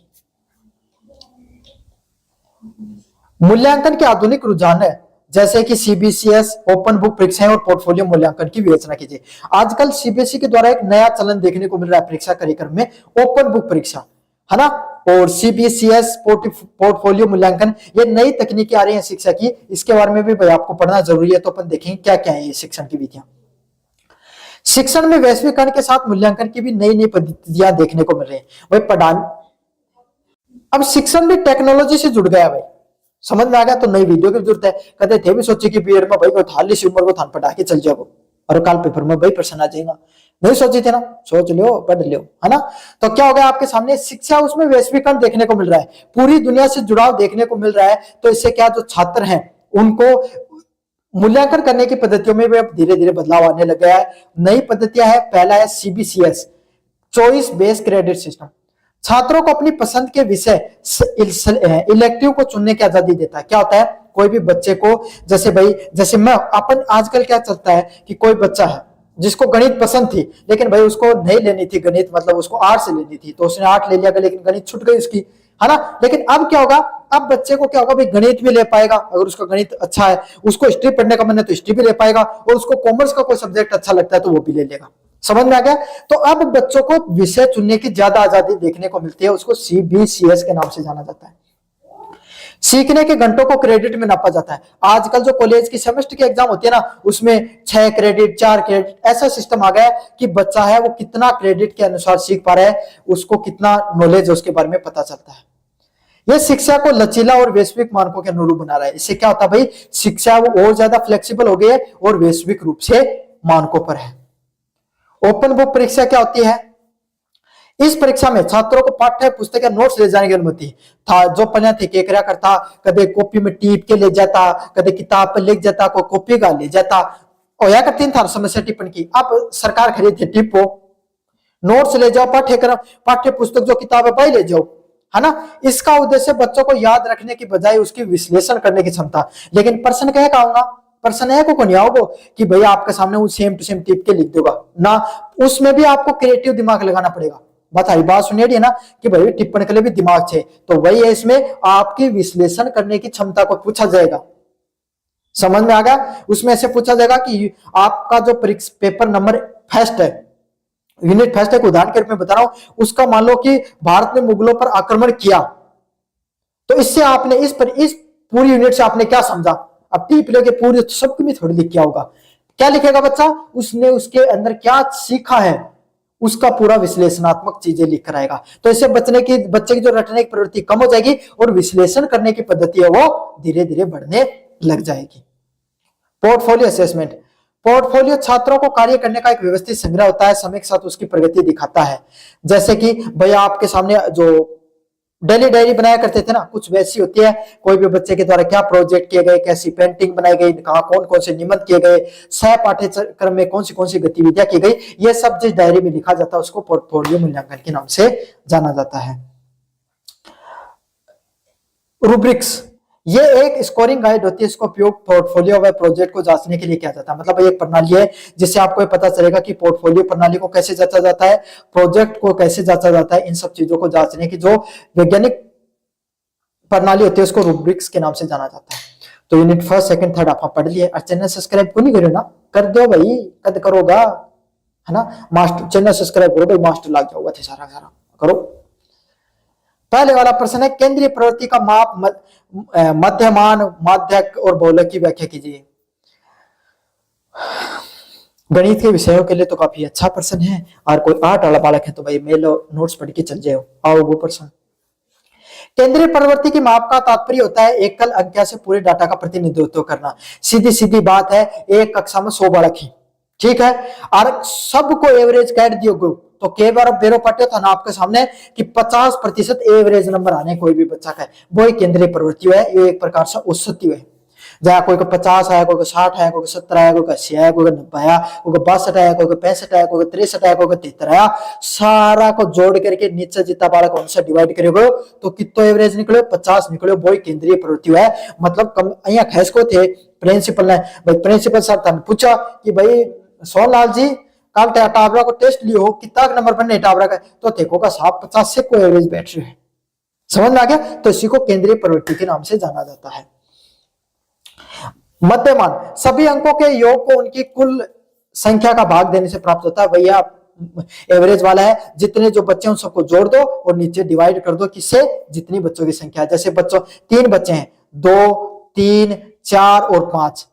मूल्यांकन के आधुनिक रुझान है, जैसे कि सीबीसीएस, ओपन बुक परीक्षाएं और पोर्टफोलियो मूल्यांकन की विवेचना कीजिए। आजकल सीबीएसई के द्वारा एक नया चलन देखने को मिल रहा है परीक्षा कार्यक्रम में, ओपन बुक परीक्षा, है ना, और सीबीसीएस पोर्टफोलियो मूल्यांकन, ये नई तकनीकें आ रही है शिक्षा की, इसके बारे में भी भाई आपको पढ़ना जरूरी है। तो अपन देखेंगे क्या क्या है ये शिक्षण की विधियां। शिक्षण में वैश्वीकरण के साथ मूल्यांकन की भी नई नई पद्धतियां देखने को मिल रही है। भाई पढ़ान अब शिक्षण भी टेक्नोलॉजी से जुड़ गया भाई, समझ में आ गया। तो नई वीडियो की जरूरत है। कहते थे भी सोचे कि बीएड में भाई को 40 उम्र को थान पढ़ा के चल जाओ और काल पेपर में भाई प्रश्न आ जाएगा, नहीं सोचे थे ना, सोच लियो पढ़ लियो, है ना। तो क्या हो गया आपके सामने, शिक्षा उसमें वैश्वीकरण देखने को मिल रहा है, पूरी दुनिया से जुड़ाव देखने को मिल रहा है। तो इससे क्या जो छात्र हैं उनको मूल्यांकन करने की पद्धतियों में भी अब धीरे धीरे बदलाव आने लग गया है। नई पद्धतियां है, पहला है CBCS, choice based credit system. छात्रों को अपनी पसंद के विषय इलेक्टिव को चुनने की आजादी देता है। क्या होता है, कोई भी बच्चे को, जैसे मैं अपन आजकल क्या चलता है कि कोई बच्चा है जिसको गणित पसंद थी लेकिन भाई उसको नहीं लेनी थी गणित, मतलब उसको आर्ट से लेनी थी, तो उसने आर्ट ले लिया, लेकिन गणित छूट गई उसकी, है ना। लेकिन अब क्या होगा, अब बच्चे को क्या होगा भाई, गणित भी ले पाएगा अगर उसका गणित अच्छा है, उसको हिस्ट्री पढ़ने का मन है तो हिस्ट्री भी ले पाएगा, और उसको कॉमर्स का कोई सब्जेक्ट अच्छा लगता है तो वो भी ले लेगा, समझ में आ गया। तो अब बच्चों को विषय चुनने की ज्यादा आजादी देखने को मिलती है, उसको सीबीसीएस के नाम से जाना जाता है। सीखने के घंटों को क्रेडिट में नापा जाता है। आजकल जो कॉलेज की सेमेस्टर की एग्जाम होती है ना, उसमें 6 क्रेडिट 4 क्रेडिट ऐसा सिस्टम आ गया है कि बच्चा है वो कितना क्रेडिट के अनुसार सीख पा रहा है, उसको कितना नॉलेज है उसके बारे में पता चलता है। यह शिक्षा को लचीला और वैश्विक मानकों के अनुरूप बना रहा है। इससे क्या होता है भाई, शिक्षा वो और ज्यादा फ्लेक्सिबल हो गई है और वैश्विक रूप से मानकों पर है। ओपन बुक परीक्षा क्या होती है, इस परीक्षा में छात्रों को पाठ्य पुस्तक या नोट्स ले जाने की अनुमति था। जो पहले थे के करता, कदे कॉपी में टीप के ले जाता, कदे किताब पर लिख जाता, कोई कॉपी का ले जाता, और या करती था समस्या टिप्पण की। अब सरकार खरीदती टिप्पो, नोट्स ले जाओ, पाठ्यक्रम पाठ्य पुस्तक जो किताब है भाई ले जाओ, है ना। इसका उद्देश्य बच्चों को याद रखने की बजाय उसकी विश्लेषण करने की क्षमता। लेकिन प्रश्न कह कहूंगा, प्रश्न है को नहीं आओगे कि भैया आपके सामने वो सेम टू सेम टिप के लिख देगा ना, उसमें भी आपको क्रिएटिव दिमाग लगाना पड़ेगा। बताइए बात सुनिए ना कि भाई टिप्पणी के लिए भी दिमाग चाहिए, तो वही है, इसमें आपकी विश्लेषण करने की क्षमता को पूछा जाएगा, समझ में आ गया। उसमें ऐसे पूछा जाएगा कि आपका जो पेपर नंबर फर्स्ट है, यूनिट फर्स्ट है, उदाहरण के रूप में बता रहा हूं, उसका मान लो कि भारत ने मुगलों पर आक्रमण किया, तो इससे आपने इस पूरी यूनिट से आपने क्या समझा। अब टिप लेके पूरे सबको भी थोड़ी लिख किया होगा, क्या लिखेगा बच्चा, उसने उसके अंदर क्या सीखा है उसका पूरा विश्लेषणात्मक चीजें लिख कर आएगा। तो इससे बच्चे की जो रटने की प्रवृत्ति कम हो जाएगी और विश्लेषण करने की पद्धति है वो धीरे धीरे बढ़ने लग जाएगी। पोर्टफोलियो असेसमेंट, पोर्टफोलियो छात्रों को कार्य करने का एक व्यवस्थित संग्रह होता है, समय के साथ उसकी प्रगति दिखाता है। जैसे कि भैया आपके सामने जो डेली डायरी बनाया करते थे ना, कुछ वैसी होती है, कोई भी बच्चे के द्वारा क्या प्रोजेक्ट किए गए, कैसी पेंटिंग बनाई गई, कहाँ कौन कौन से निबंध किए गए, सह पाठ्यक्रम में कौन सी गतिविधियां की गई, ये सब जिस डायरी में लिखा जाता है उसको पोर्टफोलियो मूल्यांकन के नाम से जाना जाता है। रूब्रिक्स, ये एक स्कोरिंग गाइड होती है, इसका उपयोग पोर्टफोलियो व प्रोजेक्ट को जांचने के लिए किया जाता है। मतलब एक प्रणाली है जिससे आपको ये पता चलेगा कि पोर्टफोलियो प्रणाली को कैसे जांचा जाता है, प्रोजेक्ट को कैसे जांचा जाता है। इन सब चीजों को जांचने की जो वैज्ञानिक प्रणाली होती है उसको रूब्रिक्स के नाम से जाना जाता है। तो यूनिट फर्स्ट सेकंड थर्ड आप पढ़ लिए। और चैनल सब्सक्राइब को नहीं करो ना, कर दो भाई, कद करोगा, है ना। मास्टर चैनल सब्सक्राइब करो भाई, मास्टर लाग जाओगा थे सारा सारा करो। पहले वाला प्रश्न है, केंद्रीय प्रवृत्ति का माप मध्यमान, माध्यक और बहुलक की व्याख्या कीजिए। गणित के विषयों के लिए तो काफी अच्छा प्रश्न है, और कोई 8 वाला बालक है तो भाई मेलो नोट्स पढ़ के चल जाओ। आओ वो प्रश्न। केंद्रीय प्रवृत्ति की माप का तात्पर्य होता है एकल अंक से पूरे डाटा का प्रतिनिधित्व करना। सीधी सीधी बात है, एक कक्षा में 100 बालक है, ठीक है, और सबको एवरेज काट दियो तो के बार बेरो पटे तो आपके सामने कि 50% एवरेज नंबर आने कोई भी बच्चा का है, वो ही केंद्रीय प्रवृत्ति है। ये एक प्रकार से औसत है, जहाँ कोई को 50 आया, कोई को 60 आया, कोई को 70 आया, कोई को 80 आया, कोई को 90 आया, कोई को 62 आया, कोई को 65 आया, कोई को 63 आया, कोई को 73 आया, सारा को जोड़ करके नीचे जितना बालक उनसे डिवाइड करोगे तो कितना एवरेज निकले, 50 निकले, वो ही केंद्रीय प्रवृत्ति है। मतलब कम अहिया खेस को थे प्रिंसिपल ने, भाई प्रिंसिपल सर था पूछा कि भाई सोनलाल जी कल टाबरा को टेस्ट लियो कितना नंबर बनने टाबरा का, तो देखो का साहब 50 से कोई एवरेज बैठ रही है। समझ में आ गया। तो इसी को केंद्रीय प्रवृत्ति के नाम से जाना जाता है। मध्यमान, सभी अंकों के योग को उनकी कुल संख्या का भाग देने से प्राप्त होता है। भैया एवरेज वाला है, जितने जो बच्चे उन सबको जोड़ दो और नीचे डिवाइड कर दो किससे, जितनी बच्चों की संख्या है। जैसे बच्चों 3 बच्चे हैं, 2 3 4 और 5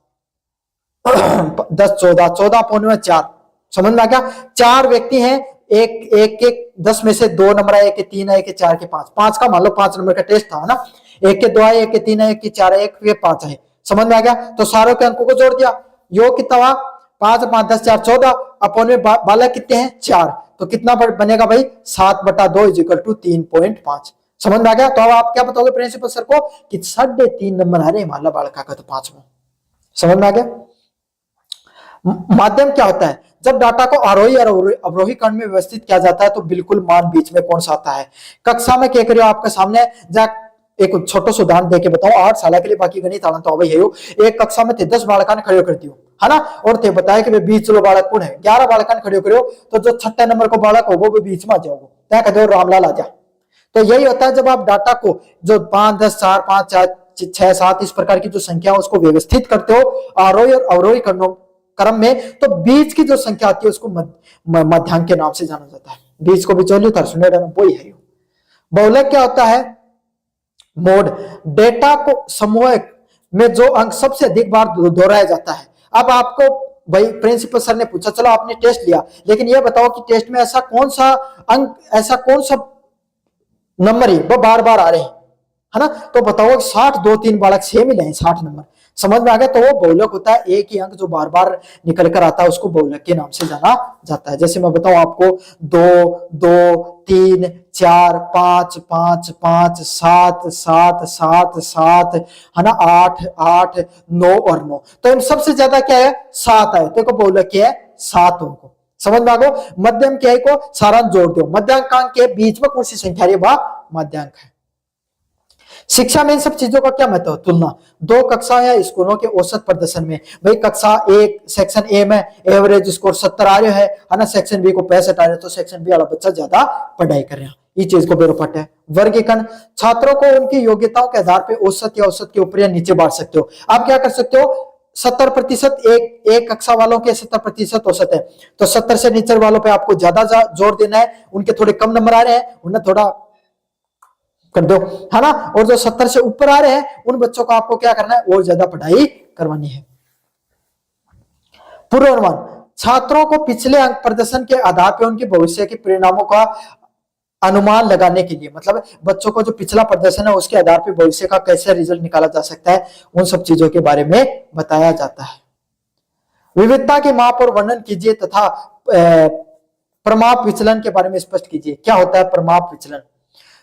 10 14 14 पौने में 4। समझ में आ गया। 4 व्यक्ति हैं, एक एक एक 10 में से 2 नंबर आए, एक के 3 आए, एक के 4 के 5, 5 का मान लो 5 नंबर का टेस्ट था ना, एक के 2 आए, एक के 3 आए, एक के 4 आए, एक के 5 आए। समझ में आ गया। तो सारों के अंकों को जोड़ दिया, योग कितना हुआ 5 5 10 4 14, अपॉन में बालक कितने हैं 4, तो कितना बनेगा भाई 7/2 इज इक्वल टू 3.5। समझ में आ गया। तो अब आप क्या बताओगे प्रिंसिपल सर को कि 3.5 नंबर आ रहे माला बालका का, तो 5वां। समझ में आ गया। माध्यम क्या होता है, जब डाटा को आरोही और अवरोही क्रम में व्यवस्थित किया जाता है तो बिल्कुल मान बीच में कौन सा आता है। कक्षा में क्या करियो आपके सामने एक छोटो सा उदाहरण देके बताओ, 8 साल के लिए बाकी गणित आना तो अवई है। एक कक्षा में थे 10 बालका ने खड़े कर दियो, है ना, और थे बताया कि बीच लो बालक कौन है, 11 बालका ने खड़े करियो, तो जो 6 नंबर को बालक हो वो बीच में आ जाओगे, क्या कहते हो रामलाल आ जा। तो यही होता है जब आप डाटा को जो 5 10 4 5 4 6 7 इस प्रकार की जो संख्या उसको व्यवस्थित करते हो आरोही और अवरोही क्रम में, तो बीच की जो संख्या आती है उसको मध्यांक के नाम से जाना जाता है। बीच को बिचौलियों था सुने वही है। बहुलक क्या होता है, मोड, डेटा को समूह में जो अंक सबसे अधिक बार दोहराया जाता है। अब आपको भाई प्रिंसिपल सर ने पूछा, चलो आपने टेस्ट लिया, लेकिन यह बताओ कि टेस्ट में ऐसा कौन सा अंक, ऐसा कौन सा नंबर है वो बार बार आ रहे हैं, है ना, तो बताओ 60 2 3 बालक सेम ही रहे 60 नंबर। समझ में आ गया। तो वो बहुलक होता है, एक ही अंक जो बार बार निकल कर आता है उसको बहुलक के नाम से जाना जाता है। जैसे मैं बताऊं आपको 2 2 3 4 5 5 5 7 7 7 7, है ना, 8 8 9 और 9, तो इन सबसे ज्यादा क्या है 7 है, तो बहुलक क्या है 7 को। समझ में आ गया। मध्यम क्या है को सारा जोड़ दो, मध्यांक के बीच में कौन सी संख्या है वह मध्यांक है। शिक्षा में इन सब चीजों का क्या महत्व, तुलना। 2 कक्षा या स्कूलों के औसत प्रदर्शन में, भाई कक्षा 1 सेक्शन ए में एवरेज स्कोर 70 आ रहे है ना, सेक्शन बी को 65 आ रहे, तो सेक्शन बी वाला बच्चा ज्यादा पढ़ाई कर रहे हैं, ये चीज को बेरोपट है। वर्गीकरण, छात्रों को उनकी योग्यताओं के आधार पर औसत या औसत के ऊपर या नीचे बांट सकते हो। आप क्या कर सकते हो, 70% एक कक्षा वालों के 70% औसत है, तो 70 से नीचे वालों पे आपको ज्यादा जोर देना है, उनके थोड़े कम नंबर आ रहे हैं उन्हें थोड़ा कर दो, है ना, और जो 70 से ऊपर आ रहे हैं उन बच्चों को आपको क्या करना है और ज्यादा पढ़ाई करवानी है। पूर्वानुमान, छात्रों को पिछले अंक प्रदर्शन के आधार पर उनके भविष्य के परिणामों का अनुमान लगाने के लिए, मतलब बच्चों को जो पिछला प्रदर्शन है उसके आधार पर भविष्य का कैसे रिजल्ट निकाला जा सकता है, उन सब चीजों के बारे में बताया जाता है। विविधता के माप और वर्णन कीजिए तथा प्रमाप विचलन के बारे में स्पष्ट कीजिए। क्या होता है प्रमाप विचलन।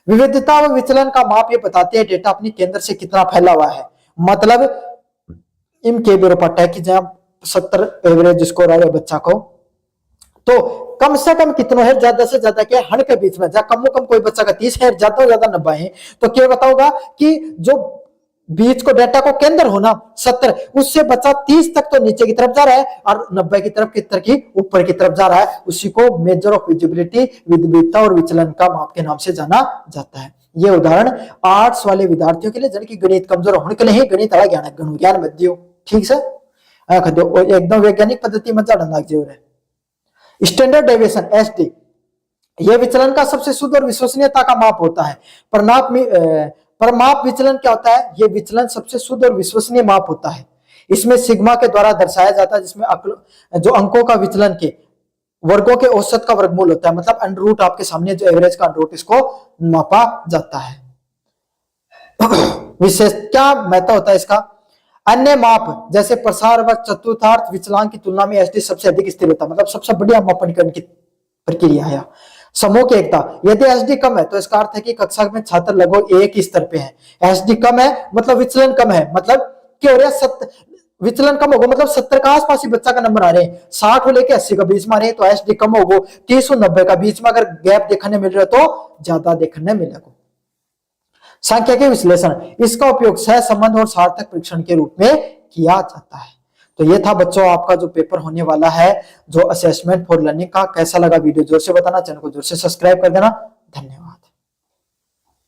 विविधता व विचलन का माप ये बताते हैं डेटा अपनी केंद्र से कितना फैला हुआ है। मतलब इनके बेरोपट है कि जब 70 एवरेज स्कोर आए बच्चा को, तो कम से कम कितना है, ज्यादा से ज्यादा क्या 100 के बीच में, जहां कम कोई बच्चा का 30 है, ज्यादा 90 है, तो क्या बताओगा कि जो बीच को डेटा को केंद्र होना 70, उससे बच्चा 30 तक तो नीचे की तरफ जा रहा है और 90 की तरफ किस तरह की ऊपर की तरफ जा रहा है, उसी को मेजर ऑफ विजिबिलिटी, विविधता और विचलन का माप के नाम से जाना जाता है। ये उदाहरण आर्ट्स वाले विद्यार्थियों के लिए जिनकी गणित कमजोर होने के लिए ही गणित वाला ज्ञान मत दियो, ठीक से एकदम वैज्ञानिक पद्धति मत जाना है। स्टैंडर्ड डेविएशन एसडी, यह विचलन का सबसे शुद्ध और विश्वसनीयता का माप होता है। परमाप विचलन क्या होता है? यह विचलन सबसे शुद्ध और विश्वसनीय माप होता है। इसमें सिग्मा के द्वारा दर्शाया जाता है, जिसमें जो अंकों का विचलन के वर्गों के औसत का वर्गमूल होता है, मतलब अंडर रूट आपके सामने जो एवरेज का अंडर रूट, इसको मापा जाता है। विशेष क्या महत्व होता है इसका? अन्य माप जैसे प्रसार व चतुर्थांश विचलन की तुलना में एसडी सबसे अधिक स्थिर होता है, मतलब सबसे बढ़िया मापन करने की प्रक्रिया है। समूह की एकता, यदि एसडी कम है तो इसका अर्थ है कि कक्षा में छात्र लगभग एक ही स्तर पे हैं। एसडी कम है मतलब विचलन कम है, मतलब क्या हो रहा है? विचलन कम होगा मतलब 70 का आसपास ही बच्चा का नंबर आ रहे हैं, 60 को लेके 80 का बीच में आ रहे हैं, तो एसडी कम होगा। 30 और 90 का बीच में अगर गैप देखने मिल रहा है तो ज्यादा देखने मिलेगा। सांख्यिकीय विश्लेषण, इसका उपयोग सहसंबंध और सार्थक परीक्षण के रूप में किया जाता है। तो ये था बच्चों आपका जो पेपर होने वाला है, जो असेसमेंट फॉर लर्निंग का। कैसा लगा वीडियो जोर से बताना, चैनल को जोर से सब्सक्राइब कर देना। धन्यवाद।